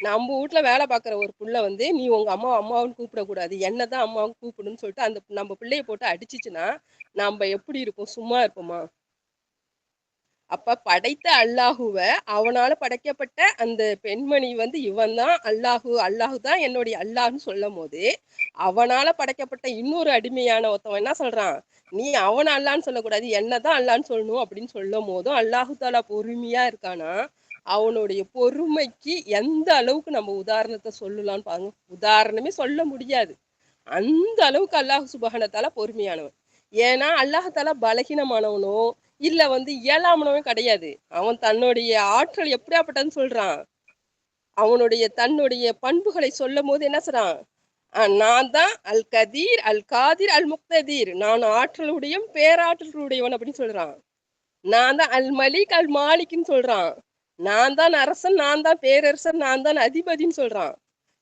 நம்ம வீட்டுல வேலை பார்க்குற ஒரு புள்ள வந்து நீ உங்க அம்மாவுன்னு கூப்பிடக்கூடாது, என்னதான் அம்மாவுன்னு கூப்பிடுன்னு சொல்லிட்டு அந்த நம்ம பிள்ளைய போட்டு அடிச்சிச்சுன்னா நம்ம எப்படி இருப்போம், சும்மா இருப்போமா? அப்ப படைத்த அல்லாஹுவ, அவனால படைக்கப்பட்ட அந்த பெண்மணி வந்து இவன் தான் அல்லாஹு தான் என்னுடைய அல்லாஹ்னு சொல்லும் போது, அவனால படைக்கப்பட்ட இன்னொரு அடிமையான ஒருத்தவன் என்ன சொல்றான், நீ அவன் அல்லான்னு சொல்லக்கூடாது, என்னதான் அல்லான்னு சொல்லணும் அப்படின்னு சொல்லும் போதும் அல்லாஹு தாலா பொறுமையா இருக்கானா? அவனுடைய பொறுமைக்கு எந்த அளவுக்கு நம்ம உதாரணத்தை சொல்லலாம்னு பாருங்க. உதாரணமே சொல்ல முடியாது, அந்த அளவுக்கு அல்லாஹ் சுப்ஹானஹு தஆலா பொறுமையானவன். ஏன்னா அல்லாஹ் தாலா பலகீனமானவனோ இல்ல வந்து இயலாமனவன் கிடையாது. அவன் தன்னுடைய ஆற்றல் எப்படியாப்பட்டதுன்னு சொல்றான், தன்னுடைய பண்புகளை சொல்லும் போது என்ன சொல்றான், நான் தான் அல் கதீர் அல் காதிர் அல் முக்ததீர், நான் ஆற்றலுடையும் பேராற்றலுடையவன் அப்படின்னு சொல்றான். நான் தான் அல் மலிக் அல் மாலிக்னு சொல்றான். நான் தான் அரசன், நான் தான் பேரரசன், நான் தான் அதிபதின்னு சொல்றான்.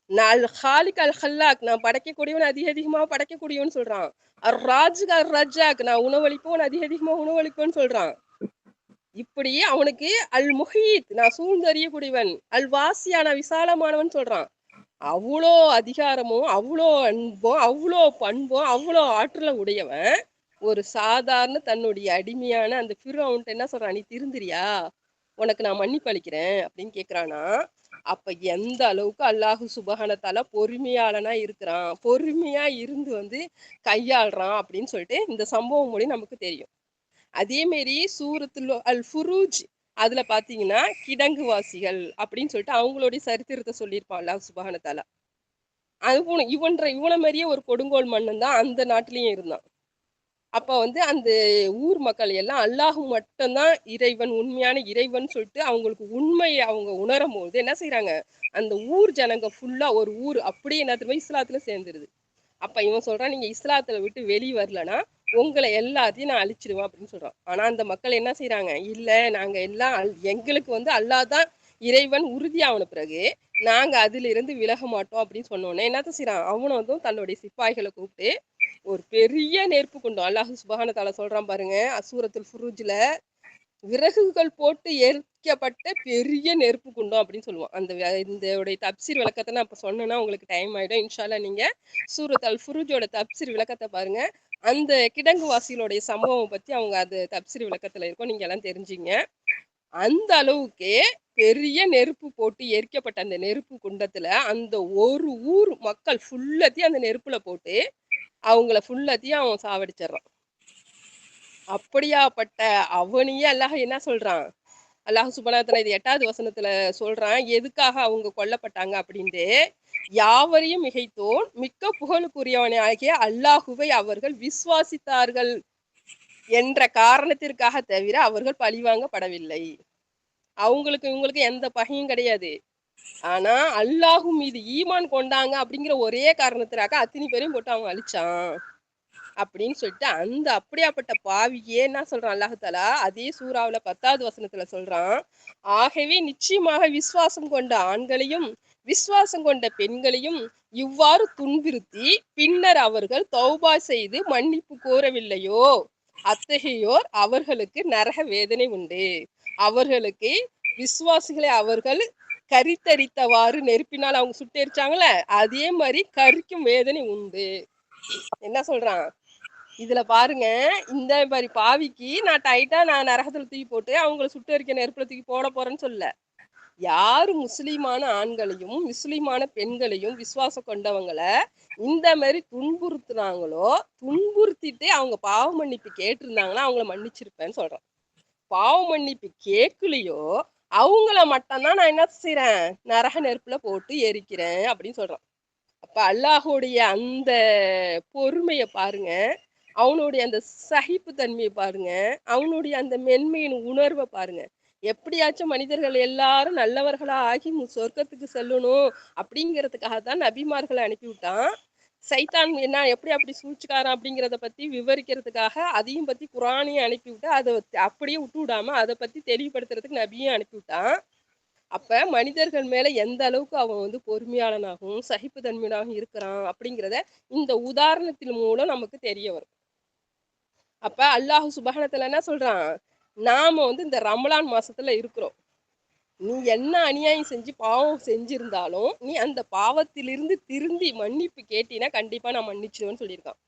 நான் அல் ஹாலிக் அல் ஹல்லாக், நான் படைக்கக்கூடியவன், அதிக அதிகமா படைக்கக்கூடியவன் சொல்றான். அர் ராஜிக் அர் ரஜாக், நான் உணவளிப்பவன், அதிக அதிகமா உணவளிப்பவன் சொல்றான். இப்படி அவனுக்கு அல் முஹீத், நான் சூழ்ந்தறியக்கூடியவன், அல் வாசியா, நான் விசாலமானவன் சொல்றான். அவ்வளோ அதிகாரமும் அவ்வளோ அன்பும் அவ்வளோ பண்பும் அவ்வளோ ஆற்றலும் உடையவன் ஒரு சாதாரண தன்னுடைய அடிமையான அந்த ஃபிரௌன்ட்ட என்ன சொல்றான், நீ திருந்துறியா, உனக்கு நான் மன்னிப்பு அளிக்கிறேன் அப்படின்னு கேக்குறானா. அப்ப எந்த அளவுக்கு அல்லாஹு சுபஹான தஆலா பொறுமையாளனா இருக்கிறான், பொறுமையா இருந்து கையாளுறான் அப்படின்னு சொல்லிட்டு இந்த சம்பவம் மூலம் நமக்கு தெரியும். அதே மாரி சூரத்துல் அல் ஃபுரூஜ் அதுல பாத்தீங்கன்னா கிடங்குவாசிகள் அப்படின்னு சொல்லிட்டு அவங்களுடைய சரித்திரத்தை சொல்லியிருப்பான் அல்லாஹ் சுப்ஹானஹு வ தஆலா. அது போல இவனை மாதிரியே ஒரு கொடுங்கோல் மன்னன் தான் அந்த நாட்டிலயும் இருந்தான். அப்ப அந்த ஊர் மக்கள் எல்லாம் அல்லாஹ் மட்டும்தான் இறைவன், உண்மையான இறைவன் சொல்லிட்டு அவங்களுக்கு உண்மையை அவங்க உணரும் போது என்ன செய்யறாங்க, அந்த ஊர் ஜனங்க ஃபுல்லா ஒரு ஊர் அப்படியே என்ன தெரியுமா இஸ்லாத்துல சேர்ந்துருது. அப்ப இவன் சொல்றான், நீங்க இஸ்லாத்துல விட்டு வெளியே வரலன்னா உங்களை எல்லாத்தையும் நான் அழிச்சிடுவேன் அப்படின்னு சொல்றான். ஆனா அந்த மக்கள் என்ன செய்யறாங்க, இல்ல நாங்க எல்லாம் எங்களுக்கு அல்லாஹ் தான் இறைவன் உறுதியாவன பிறகு நாங்க அதுல இருந்து விலக மாட்டோம் அப்படின்னு சொன்னோன்னே என்னத்த செய்யறான், அவனும் தன்னுடைய சிப்பாய்களை கூப்பிட்டு ஒரு பெரிய நெருப்பு குண்டம், அல்லாஹ் சுப்ஹானஹு தஆலா சொல்றான் பாருங்க சூரத்துல் ஃபுரூஜ்ல, விறகுகள் போட்டு எரிக்கப்பட்ட பெரிய நெருப்பு குண்டம் அப்படின்னு சொல்லுவான். இந்த தப்சீர் விளக்கத்தை நான் இப்ப சொன்னேன்னா உங்களுக்கு டைம் ஆயிடும். இன்ஷால்லா நீங்க சூரத் அல் ஃபுரூஜோட தப்சீர் விளக்கத்தை பாருங்க. அந்த கிடங்குவாசிகளுடைய சம்பவம் பத்தி அவங்க அது தப்சீர் விளக்கத்துல இருக்கும், நீங்க எல்லாம் தெரிஞ்சுங்க. அந்த அளவுக்கு பெரிய நெருப்பு போட்டு எரிக்கப்பட்ட அந்த நெருப்பு குண்டத்துல அந்த ஒரு ஊர் மக்கள் ஃபுல்லத்தையும் அந்த நெருப்புல போட்டு அவங்கள ஃபுல்லத்தையும் அவன் சாவடிச்சிடறான். அப்படியாப்பட்ட அவனையே அல்லாஹ் என்ன சொல்றான், அல்லாஹ் சுப்ஹானஹு வ தஆலா இது 8வது வசனத்துல சொல்றான் எதுக்காக அவங்க கொல்லப்பட்டாங்க அப்படின்ட்டு. யாவரையும் மிகைத்தோன் மிக்க புகழுக்குரியவனே ஆகிய அல்லாஹுவை அவர்கள் விசுவாசித்தார்கள் என்ற காரணத்திற்காக தவிர அவர்கள் பழிவாங்கப்படவில்லை. அவங்களுக்கு இவங்களுக்கு எந்த பகையும் கிடையாது. ஆனா அல்லாஹு மீது ஈமான் கொண்டாங்க அப்படிங்கிற ஒரே காரணத்திற்காக அத்தனை பேரையும் போட்டு அவன் அழிச்சான் அப்படின்னு சொல்லிட்டு அப்படியாப்பட்ட பாவியே என்ன சொல்றான் அல்லாஹ் தஆலா அதே சூறாவுல 10வது வசனத்துல சொல்றான். ஆகவே நிச்சயமாக விசுவாசம் கொண்ட ஆண்களையும் விசுவாசம் கொண்ட பெண்களையும் இவ்வாறு துன்புறுத்தி பின்னர் அவர்கள் தௌபா செய்து மன்னிப்பு கோரவில்லையோ அத்தகையோர் அவர்களுக்கு நரக வேதனை உண்டு. அவர்களுக்கு விசுவாசிகளை அவர்கள் கரித்தரித்தவாறு நெருப்பினால் அவங்க சுட்டெரிச்சாங்களே அதே மாதிரி கரிக்கும் வேதனை உண்டு. என்ன சொல்றான் இதுல பாருங்க, இந்த மாதிரி பாவிக்கு நான் நரகத்துல தூக்கி போட்டு அவங்கள சுட்டெரிக்க நெருப்புல தூக்கி போட போறேன்னு சொல்ல. யாரு முஸ்லிமான ஆண்களையும் முஸ்லிமான பெண்களையும் விசுவாசம் கொண்டவங்களை இந்த மாதிரி துன்புறுத்துனாங்களோ, துன்புறுத்திட்டு அவங்க பாவ மன்னிப்பு கேட்டிருந்தாங்கன்னா அவங்கள மன்னிச்சிருப்பேன்னு சொல்றான். பாவ மன்னிப்பு கேட்கலையோ அவங்கள மட்டும்தான் நான் என்ன செய்யறேன், நரக நெருப்புல போட்டு எரிக்கிறேன் அப்படின்னு சொல்றான். அப்ப அல்லாஹுடைய அந்த பொறுமையை பாருங்க, அவனுடைய அந்த சகிப்பு தன்மையை பாருங்க, அவனுடைய அந்த மென்மையின் உணர்வை பாருங்க. எப்படியாச்சும் மனிதர்கள் எல்லாரும் நல்லவர்களா ஆகி சொர்க்கத்துக்கு செல்லணும் அப்படிங்கிறதுக்காக தான் நபிமார்களை அனுப்பிவிட்டான். சைத்தான் என்ன எப்படி அப்படி சூழ்ச்சிக்காரன் அப்படிங்கிறத பத்தி விவரிக்கிறதுக்காக அதையும் பத்தி குரானையும் அனுப்பிவிட்டு அதை அப்படியே விட்டு விடாம அதை பத்தி தெளிவுபடுத்துறதுக்கு நபியும் அனுப்பிவிட்டான். அப்ப மனிதர்கள் மேல எந்த அளவுக்கு அவன் பொறுமையாளனாகவும் சகிப்புத்தன்மையாகவும் இருக்கிறான் அப்படிங்கிறத இந்த உதாரணத்தின் மூலம் நமக்கு தெரிய வரும். அப்ப அல்லாஹ் சுப்ஹானஹு வ தஆலா என்ன சொல்றான், நாம இந்த ரமலான் மாசத்துல இருக்கிறோம். நீ என்ன அநியாயம் செஞ்சு பாவம் செஞ்சிருந்தாலும் நீ அந்த பாவத்திலிருந்து திருந்தி மன்னிப்பு கேட்டினா கண்டிப்பா நான் மன்னிச்சிடுவேன்னு சொல்லியிருக்கான்.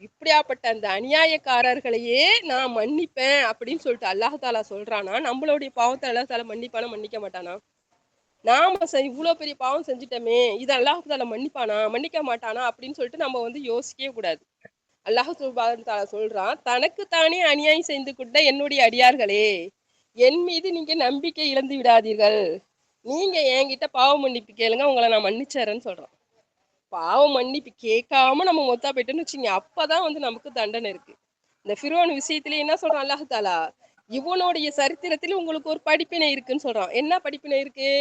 இப்படியாப்பட்ட அந்த அநியாயக்காரர்களையே நான் மன்னிப்பேன் அப்படின்னு சொல்லிட்டு அல்லாஹ் தாலா சொல்றானா, நம்மளுடைய பாவத்தை அல்லாஹ் தாலா மன்னிப்பானா மன்னிக்க மாட்டானா? நாம இவ்வளவு பெரிய பாவம் செஞ்சுட்டோமே, இது அல்லாஹ் தாலா மன்னிப்பானா மன்னிக்க மாட்டானா அப்படின்னு சொல்லிட்டு நம்ம யோசிக்கவே கூடாது. அல்லாஹ் சுப்ஹானஹு வ தஆலா சொல்றான், தனக்குத்தானே அநியாயம் செய்து கொண்ட என்னுடைய அடியார்களே, என் மீது நீங்க நம்பிக்கை இழந்து விடாதீர்கள். நீங்க என்கிட்ட பாவ மன்னிப்பு கேளுங்க, உங்களை நான் மன்னிச்சறேன்னு சொல்றான். பாவ மன்னிப்பு கேட்காம நம்ம மொத்தா போயிட்டோன்னு வச்சுங்க, அப்பதான் நமக்கு தண்டனை இருக்கு. இந்த ஃபிரௌன் விஷயத்திலே என்ன சொல்றான் அல்லாஹ் தாலா, இவனுடைய சரித்திரத்தில் உங்களுக்கு ஒரு படிப்பினை இருக்குன்னு சொல்றான். என்ன படிப்பினை இருக்கு?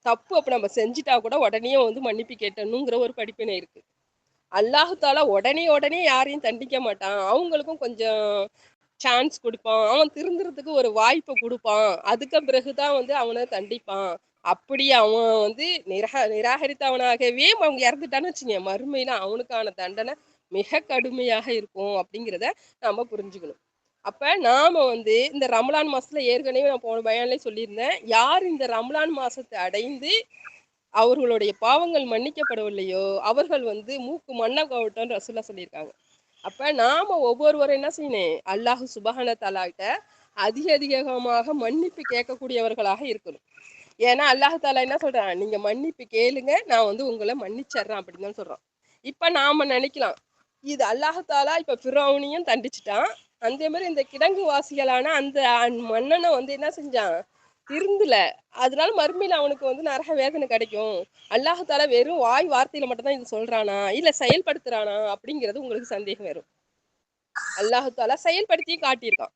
தப்பு அப்ப நம்ம செஞ்சுட்டா கூட உடனே வந்து மன்னிப்பு கேட்டணுங்கிற ஒரு படிப்பினை இருக்கு. அல்லாஹு தாலா உடனே யாரையும் தண்டிக்க மாட்டான். அவங்களுக்கும் கொஞ்சம் சான்ஸ் குடுப்பான். அவன் திருந்துறதுக்கு ஒரு வாய்ப்ப குடுப்பான். அதுக்கு பிறகுதான் வந்து அவன தண்டிப்பான். அப்படி அவன் வந்து நிராகரித்தவனாகவே அவங்க இறந்துட்டான்னு வச்சுக்கங்க, மறுமையில அவனுக்கான தண்டனை மிக கடுமையாக இருக்கும் அப்படிங்கிறத நாம புரிஞ்சுக்கணும். அப்ப நாம வந்து இந்த ரமலான் மாசத்துல ஏற்கனவே நான் போன பயான்லயே சொல்லியிருந்தேன். யார் இந்த ரமலான் மாசத்தை அடைந்து அவர்களுடைய பாவங்கள் மன்னிக்கப்படவில்லையோ, அவர்கள் வந்து மூக்கு மண்ண கவ்வட்டும்னு ரசூலுல்லாஹ் சொல்லியிருக்காங்க. அப்ப நாம ஒவ்வொருவரும் என்ன செய்யணும்? அல்லாஹ் சுப்ஹானஹு தஆலா கிட்ட அதிகமாக மன்னிப்பு கேட்கக்கூடியவர்களாக இருக்கணும். ஏன்னா அல்லாஹ் தாலா என்ன சொல்றான்? நீங்க மன்னிப்பு கேளுங்க, நான் வந்து உங்களை மன்னிச்சர்றேன் அப்படின்னு தான் சொல்றான். இப்ப நாம நினைக்கலாம், இது அல்லாஹ் தாலா இப்ப ஃபிரௌனையும் தண்டிச்சுட்டான். அதே மாதிரி இந்த கிடங்கு வாசிகளான அந்த மன்னனை வந்து என்ன செஞ்சான்? திருந்தல. அதனால மறுமையில அவனுக்கு வந்து நரக வேதனை கிடைக்கும். அல்லாஹ் தாலா வெறும் வாய் வார்த்தையில மட்டும் தான் இது சொல்றானா, இல்ல செயல்படுத்துறானா அப்படிங்கிறது உங்களுக்கு சந்தேகம் வரும். அல்லாஹ் தாலா செயல்படுத்தி காட்டியிருக்கான்.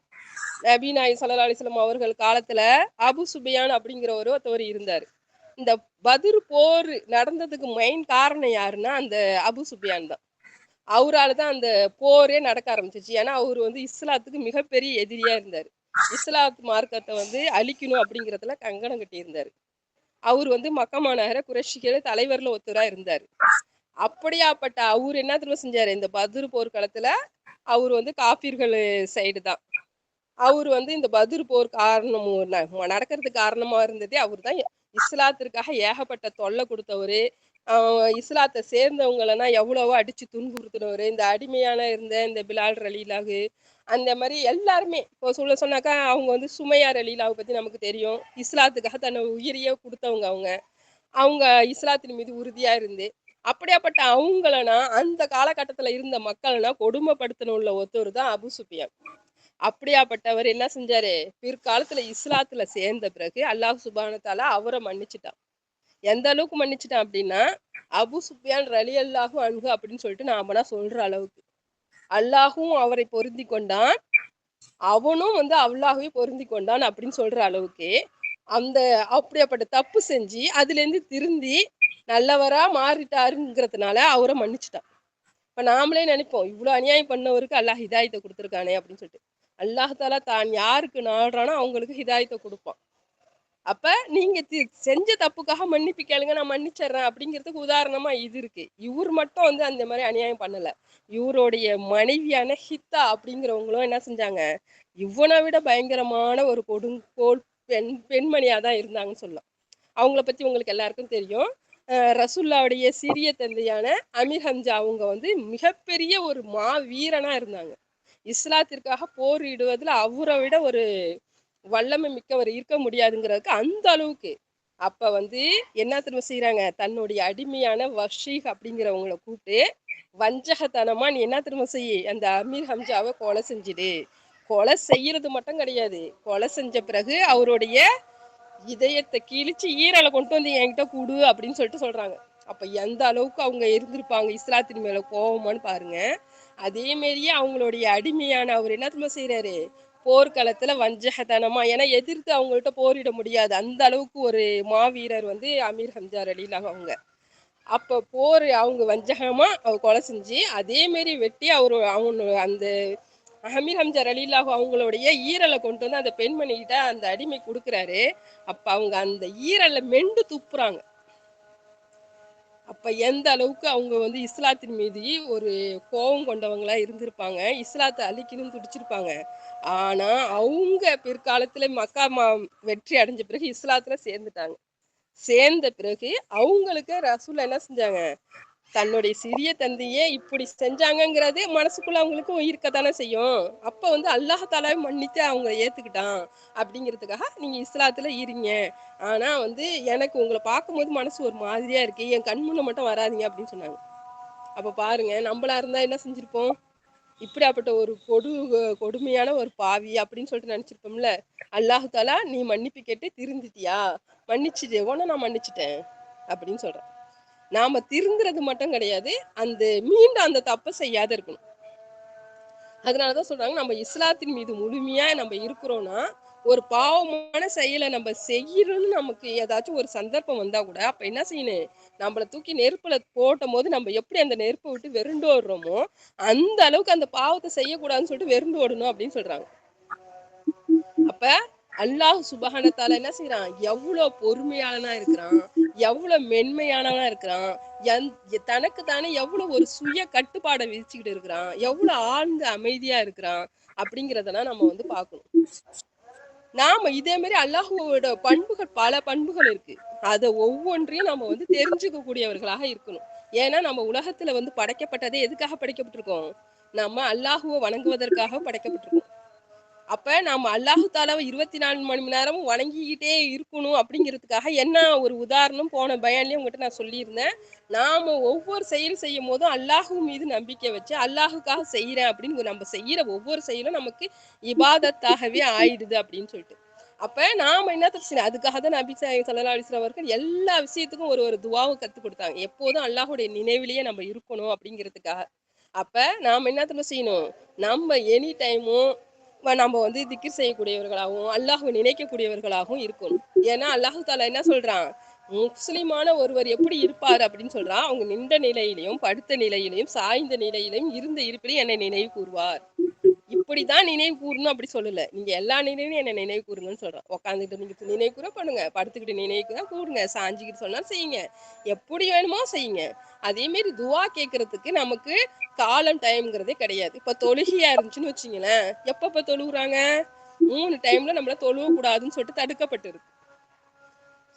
நபி நாயகம் ஸல்லல்லாஹு அலைஹி வஸல்லம் அவர்கள் காலத்துல அபு சுபியான் அப்படிங்கிற ஒருத்தவர் இருந்தாரு. இந்த பத்ர் போர் நடந்ததுக்கு மெயின் காரணம் யாருன்னா அந்த அபு சுபியான் தான். அவரால தான் அந்த போரே நடக்க ஆரம்பிச்சிச்சு. ஏன்னா அவரு வந்து இஸ்லாத்துக்கு மிகப்பெரிய எதிரியா இருந்தாரு. இஸ்லாத் மார்க்கத்தை வந்து அழிக்கணும் அப்படிங்கிறதுல கங்கணம் கட்டி இருந்தாரு. அவர் வந்து மக்கா மாநகர குறைஷிகள தலைவர்ல ஒருத்தரா இருந்தாரு. அப்படியாப்பட்ட அவர் என்ன தெரியுமா செஞ்சாரு? இந்த பத்ர் போர்க்களத்துல அவர் வந்து காபீர்கள் சைடு தான். அவரு வந்து இந்த பத்ர் போர் நடக்கிறதுக்கு காரணமா இருந்ததே அவர்தான். இஸ்லாத்திற்காக ஏகப்பட்ட தொல்லை கொடுத்தவரு. இஸ்லாத்தை சேர்ந்தவங்களனா எவ்வளவோ அடிச்சு துன்புறுத்தினவரு. இந்த அடிமையான இருந்த இந்த பிலால் ரலீலாகு அந்த மாதிரி எல்லாருமே இப்போ சொன்னாக்கா அவங்க வந்து சுமையா ரலீலாவை பத்தி நமக்கு தெரியும். இஸ்லாத்துக்காக தன்னை உயிரியே கொடுத்தவங்க அவங்க. அவங்க இஸ்லாத்தின் மீது உறுதியா இருந்து அப்படியாப்பட்ட அவங்களனா அந்த காலகட்டத்துல இருந்த மக்கள்னா கொடுமைப்படுத்தணும் உள்ள ஒருத்தர் தான் அபு சுஃபியான். அப்படியாப்பட்டவர் என்ன செஞ்சாரு? பிற்காலத்துல இஸ்லாத்துல சேர்ந்த பிறகு அல்லாஹ் சுப்ஹானஹு வ தஆலா அவரை மன்னிச்சுட்டான். எந்த அளவுக்கு மன்னிச்சுட்டான் அப்படின்னா, அபு சுஃபியான் ரலியல்லாஹு அன்ஹு அப்படின்னு சொல்லிட்டு நாம சொல்ற அளவுக்கு அல்லாஹும் அவரை பொருந்தி கொண்டான், அவனும் வந்து அல்லாஹ்வை பொருந்தி கொண்டான் அப்படின்னு சொல்ற அளவுக்கு அந்த அப்படியாப்பட்ட தப்பு செஞ்சு அதுல இருந்து திருந்தி நல்லவரா மாறிட்டாருங்கிறதுனால அவரை மன்னிச்சுட்டான். இப்ப நாமளே நினைப்போம், இவ்வளவு அநியாயம் பண்ணவருக்கு அல்லாஹ் ஹிதாயத்தை கொடுத்துருக்கானே அப்படின்னு சொல்லிட்டு. அல்லாஹ் தாலா தான் யாருக்கு நாடுறானோ அவங்களுக்கு ஹிதாயத்தை கொடுப்பான். அப்ப நீங்க செஞ்ச தப்புக்காக மன்னிப்பு கேளுங்க, நான் மன்னிச்சிடுறேன் அப்படிங்கிறதுக்கு உதாரணமா இது இருக்கு. இவர் மட்டும் வந்து அந்த மாதிரி அநியாயம் பண்ணல. இவருடைய மனைவியான ஹித்தா அப்படிங்கிறவங்களும் என்ன செஞ்சாங்க? இவனை விட பயங்கரமான ஒரு கொடுங்கோல் பெண்மணியா தான் இருந்தாங்கன்னு சொல்லலாம். அவங்கள பத்தி உங்களுக்கு எல்லாருக்கும் தெரியும். ரசூல்லாவுடைய சிறிய தந்தையான அமீர் ஹம்ஜா அவங்க வந்து மிகப்பெரிய ஒரு வீரனா இருந்தாங்க. இஸ்லாத்திற்காக போரிடுவதில் அவரை விட ஒரு வல்லமை மிக்கவர் இருக்க முடியாதுங்கிறதுக்கு அந்த அளவுக்கு. அப்ப வந்து என்ன தெரியுமா செய்யறாங்க? தன்னுடைய அடிமையான வஷீக் அப்படிங்கிறவங்களை கூப்பிட்டு வஞ்சகத்தனமா நீ என்ன தெரியுமா செய்ய, அந்த அமீர் ஹம்ஜாவை கொலை செஞ்சிடு. கொலை செய்யறது மட்டும் கிடையாது, கொலை செஞ்ச பிறகு அவருடைய இதயத்தை கிழிச்சு ஈரலை கொண்டு வந்து என்கிட்ட கூடு அப்படின்னு சொல்லிட்டு சொல்றாங்க. அப்ப எந்த அளவுக்கு அவங்க இருந்திருப்பாங்க இஸ்லாத்தின் மேல கோபமானு பாருங்க. அதே மாரியே அவங்களுடைய அடிமையான அவர் என்ன தெரியுமா செய்யறாரு? போர்க்களத்துல வஞ்சகத்தனமா, ஏன்னா எதிர்த்து அவங்கள்ட்ட போரிட முடியாது, அந்த அளவுக்கு ஒரு மாவீரர் வந்து அமீர் ஹம்ஜா ரலியல்லாஹு அவங்க. அப்ப போர் அவங்க வஞ்சகமா கொலை செஞ்சு அதே மாரி வெட்டி அவங்க அந்த அமீர் ஹம்ஜா ரலியல்லாஹு அவங்களுடைய ஈரலை கொண்டு வந்து அந்த பெண்மணிகிட்ட அந்த அடிமை கொடுக்குறாரு. அப்ப அவங்க அந்த ஈரலை மெண்டு துப்புறாங்க. அப்ப எந்த அளவுக்கு அவங்க வந்து இஸ்லாத்தின் மீது ஒரு கோபம் கொண்டவங்களா இருந்திருப்பாங்க, இஸ்லாத்தை அழிக்கணும்னு துடிச்சிருப்பாங்க. ஆனா அவங்க பிற்காலத்துல வெற்றி அடைஞ்ச பிறகு இஸ்லாத்துல சேர்ந்துட்டாங்க. சேர்ந்த பிறகு அவங்களுக்கு ரசூல் என்ன செஞ்சாங்க? தன்னுடைய சிறிய தந்தையே இப்படி செஞ்சாங்கங்கிறது மனசுக்குள்ள அவங்களுக்கும் இருக்கத்தானே செய்யும். அப்ப வந்து அல்லாஹ் தாலாவை மன்னித்து அவங்க ஏத்துக்கிட்டான் அப்படிங்கிறதுக்காக நீங்க இஸ்லாத்துல இருங்க. ஆனா வந்து எனக்கு உங்களை பார்க்கும்போது மனசு ஒரு மாதிரியா இருக்கு, என் கண் முன்ன மட்டும் வராதீங்க அப்படின்னு சொன்னாங்க. அப்ப பாருங்க, நம்மளா இருந்தா என்ன செஞ்சிருப்போம்? இப்படியாப்பட்ட ஒரு கொடுமையான ஒரு பாவி அப்படின்னு சொல்லிட்டு நினைச்சிருப்போம்ல. அல்லாஹ் தாலா நீ மன்னிப்பு கேட்டு திருந்திட்டியா, மன்னிச்சுட்டு உடனே நான் மன்னிச்சுட்டேன் அப்படின்னு சொல்றேன். நாம திருந்துறது மட்டும் கிடையாது, மீண்டும் அந்த தப்பை செய்யாத இருக்கணும். அதனாலதான் சொல்றாங்க, நம்ம இஸ்லாத்தின் மீது முழுமையா நம்ம இருக்கிறோம்னா ஒரு பாவமான செயலை நம்ம செய்யறோம்னு நமக்கு ஏதாச்சும் ஒரு சந்தர்ப்பம் வந்தா கூட அப்ப என்ன செய்யணும், நம்மளை தூக்கி நெருப்புல போட்டும் போது நம்ம எப்படி அந்த நெருப்பை விட்டு வெருண்டு ஓடுறோமோ அந்த அளவுக்கு அந்த பாவத்தை செய்யக்கூடாதுன்னு சொல்லிட்டு வெருண்டு ஓடணும் அப்படின்னு சொல்றாங்க. அப்ப அல்லாஹ் சுபஹான தஆலா என்ன செய்யறான், எவ்வளவு பொறுமையாளனா இருக்கிறான், எவ்வளவு மென்மையானவனா இருக்கிறான், தனக்கு தானே எவ்வளவு ஒரு சுய கட்டுப்பாடை விதிச்சுக்கிட்டு இருக்கிறான், எவ்வளவு ஆழ்ந்த அமைதியா இருக்கிறான் அப்படிங்கிறதெல்லாம் நம்ம வந்து பார்க்கணும். நாம இதே மாதிரி அல்லாஹுவோட பண்புகள் பல பண்புகள் இருக்கு. அத ஒவ்வொன்றையும் நம்ம வந்து தெரிஞ்சுக்க கூடியவர்களாக இருக்கணும். ஏன்னா நம்ம உலகத்துல வந்து படைக்கப்பட்டதே எதுக்காக படைக்கப்பட்டிருக்கோம், நம்ம அல்லாஹுவை வணங்குவதற்காக படைக்கப்பட்டிருக்கோம். அப்ப நம்ம அல்லாஹு தாலாவை 24 மணி நேரமும் வணங்கிக்கிட்டே இருக்கணும் அப்படிங்கிறதுக்காக என்ன ஒரு உதாரணம் போன பயான்லயே உங்ககிட்ட நான் சொல்லியிருந்தேன். நாம ஒவ்வொரு செயல் செய்யும் போதும் அல்லாஹு மீது நம்பிக்கை வச்சு அல்லாஹுக்காக செய்யறேன் அப்படின்னு நம்ம செய்யற ஒவ்வொரு செயலும் நமக்கு இபாதத்தாகவே ஆயிடுது அப்படின்னு சொல்லிட்டு. அப்ப நாம என்ன செய்யணும், அதுக்காக தான் நபி ஸல்லல்லாஹு அலைஹி வஸல்லம் அவர்கள் எல்லா விஷயத்துக்கும் ஒரு ஒரு துவாவை கத்துக் கொடுத்தாங்க. எப்போதும் அல்லாஹுடைய நினைவிலேயே நம்ம இருக்கணும் அப்படிங்கிறதுக்காக. அப்ப நாம என்ன செய்யணும், நம்ம எனி டைமும் நம்ம வந்து திக்ர் செய்யக்கூடியவர்களாகவும் அல்லாஹ்வை நினைக்கக்கூடியவர்களாகவும் இருக்கணும். ஏன்னா அல்லாஹு தாலா என்ன சொல்றான், முஸ்லிமான ஒருவர் எப்படி இருப்பாரு அப்படின்னு சொல்றான், அவங்க நின்ற நிலையிலையும் படுத்த நிலையிலையும் சாய்ந்த நிலையிலையும் இருந்த இருப்பிலையும் என்னை நினைவு கூறுவார். இப்படிதான் நினைவு கூறணும் அப்படி சொல்லல, நீங்க எல்லா நிலையிலும் என்ன நினைவு கூறுங்கன்னு சொல்றேன். உட்காந்துட்டு நீங்க நினைவு கூற பண்ணுங்க, படுத்துக்கிட்டு நினைவு கூறுங்க, சாஞ்சிக்கிட்டு சொன்னா செய்யுங்க, எப்படி வேணுமோ செய்யுங்க. அதே மாதிரி துவா கேட்கறதுக்கு நமக்கு காலம் டைம்ங்கிறதே கிடையாது. இப்ப தொழுகையா இருந்துச்சுன்னு வச்சுங்களேன், எப்ப தொழுகுறாங்க, 3 டைம்ல நம்மள தொழுவ கூடாதுன்னு சொல்லிட்டு தடுக்கப்பட்டிருக்கு.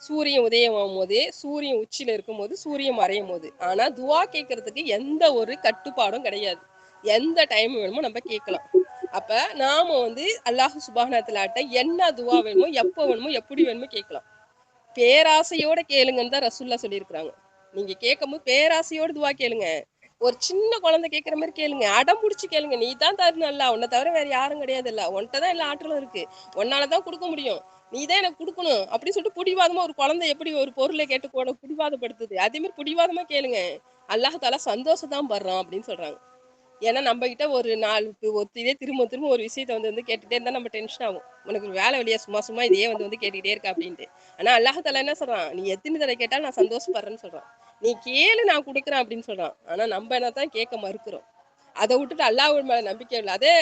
சூரியன் உதயமாகும் போது, சூரியன் உச்சியில இருக்கும் போது, சூரியன் மறையும் போது. ஆனா துவா கேட்கறதுக்கு எந்த ஒரு கட்டுப்பாடும் கிடையாது. எந்த டைம் வேணுமோ நம்ம கேட்கலாம். அப்ப நாம வந்து அல்லாஹ் சுப்ஹானஹு வ தஆலாட்ட என்ன துவா வேணுமோ, எப்ப வேணுமோ, எப்படி வேணுமோ கேட்கலாம். பேராசையோட கேளுங்கன்னு தான் ரசூல்லா சொல்லியிருக்கிறாங்க. நீங்க கேட்கும்போது பேராசையோட துவா கேளுங்க. ஒரு சின்ன குழந்தை கேட்கிற மாதிரி கேளுங்க, அடம் பிடிச்சு கேளுங்க. நீ தான் தரணும், அல்ல உன்னை தவிர வேற யாரும் கிடையாது, இல்ல உன்கிட்ட தான் எல்லா ஆற்றலும் இருக்கு, உன்னாலதான் கொடுக்க முடியும், நீ தான் எனக்கு கொடுக்கணும் அப்படின்னு சொல்லிட்டு பிடிவாதமா ஒரு குழந்தை எப்படி ஒரு பொருளை கேட்டு கூட பிடிவாதப்படுத்துது, அதே மாதிரி பிடிவாதமா கேளுங்க. அல்லாஹ் தாலா சந்தோஷம் தான் படுறான் அப்படின்னு சொல்றாங்க. ஏன்னா நம்ம கிட்ட ஒரு இதே திரும்ப திரும்ப ஒரு விஷயத்த வந்து கேட்டுட்டே இருந்தா நம்ம டென்ஷன் ஆகும். உனக்கு வேலை வெளியே சும்மா சும்மா இதே வந்து கேட்டுக்கிட்டே இருக்கா அப்படின்ட்டு. ஆனா அல்லாஹ் தஆலா என்ன சொல்றான், நீ எத்தனை தடவை கேட்டாலும் நான் சந்தோஷப்படுறேன்னு சொல்றான். நீ கேளு நான் கொடுக்குறேன் அப்படின்னு சொல்றான். ஆனா நம்ம என்னத்தான் கேட்க மறுக்கிறோம். அதை விட்டுட்டு அல்லாஹ் மேல நம்பிக்கை இல்லை. அதே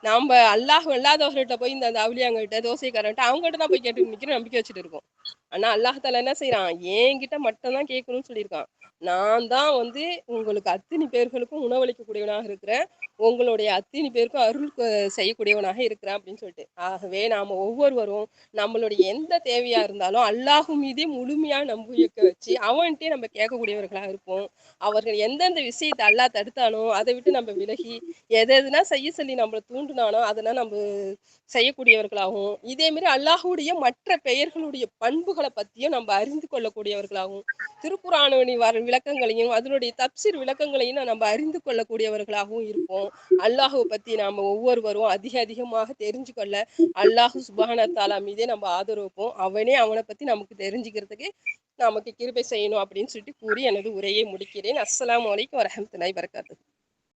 நம்ம அல்லாஹ் இல்லாதவர்கள்ட்ட போய் இந்த அவுலியாங்கள்ட்ட தோசைக்காரன்ட்ட அவங்ககிட்ட தான் போய் கேட்டு நிக்கிற நம்பிக்கை வச்சுட்டு இருக்கோம். ஆனா அல்லாஹ் தஆலா என்ன செய்யறான், என்கிட்ட மட்டும் தான் கேட்கணும்னு சொல்லியிருக்கான். நான் தான் வந்து உங்களுக்கு அத்தனை பேர்களுக்கும் உணவளிக்கக்கூடியவனாக இருக்கிறேன், உங்களுடைய அத்தனை பேருக்கும் அருள் செய்யக்கூடியவனாக இருக்கிறேன் அப்படின்னு சொல்லிட்டு. ஆகவே நாம ஒவ்வொருவரும் நம்மளுடைய எந்த தேவையா இருந்தாலும் அல்லாஹ் மீதே முழுமையா நம்பிக்கை வச்சு அவன்கிட்டே நம்ம கேட்கக்கூடியவர்களாக இருப்போம். அவர்கள் எந்தெந்த விஷயத்தை அல்லாஹ் தடுத்தானோ அதை விட்டு நம்ம விலகி, எதுனா செய்ய சொல்லி நம்மளை தூண்டினானோ அதெல்லாம் நம்ம செய்யக்கூடியவர்களாகவும், இதே மாதிரி அல்லாஹுடைய மற்ற பெயர்களுடைய பண்புகளை பத்தியும் நம்ம அறிந்து கொள்ளக்கூடியவர்களாகவும், திருக்குர்ஆனுடைய விளக்கங்களையும் அதனுடைய தப்சீர் விளக்கங்களையும் நம்ம அறிந்து கொள்ளக்கூடியவர்களாகவும் இருப்போம். அல்லாஹுவை பத்தி நாம ஒவ்வொருவரும் அதிகமாக தெரிஞ்சு கொள்ள அல்லாஹ் சுப்ஹானஹு வ தஆலா மீதே நம்ம ஆதரவுப்போம். அவனை பத்தி நமக்கு தெரிஞ்சுக்கிறதுக்கு நமக்கு கிருபை செய்யணும் அப்படின்னு சொல்லிட்டு கூறி எனது உரையை முடிக்கிறேன். அஸ்ஸலாமு அலைக்கும் வரஹ்மத்துல்லாஹி வபரகாத்துஹு.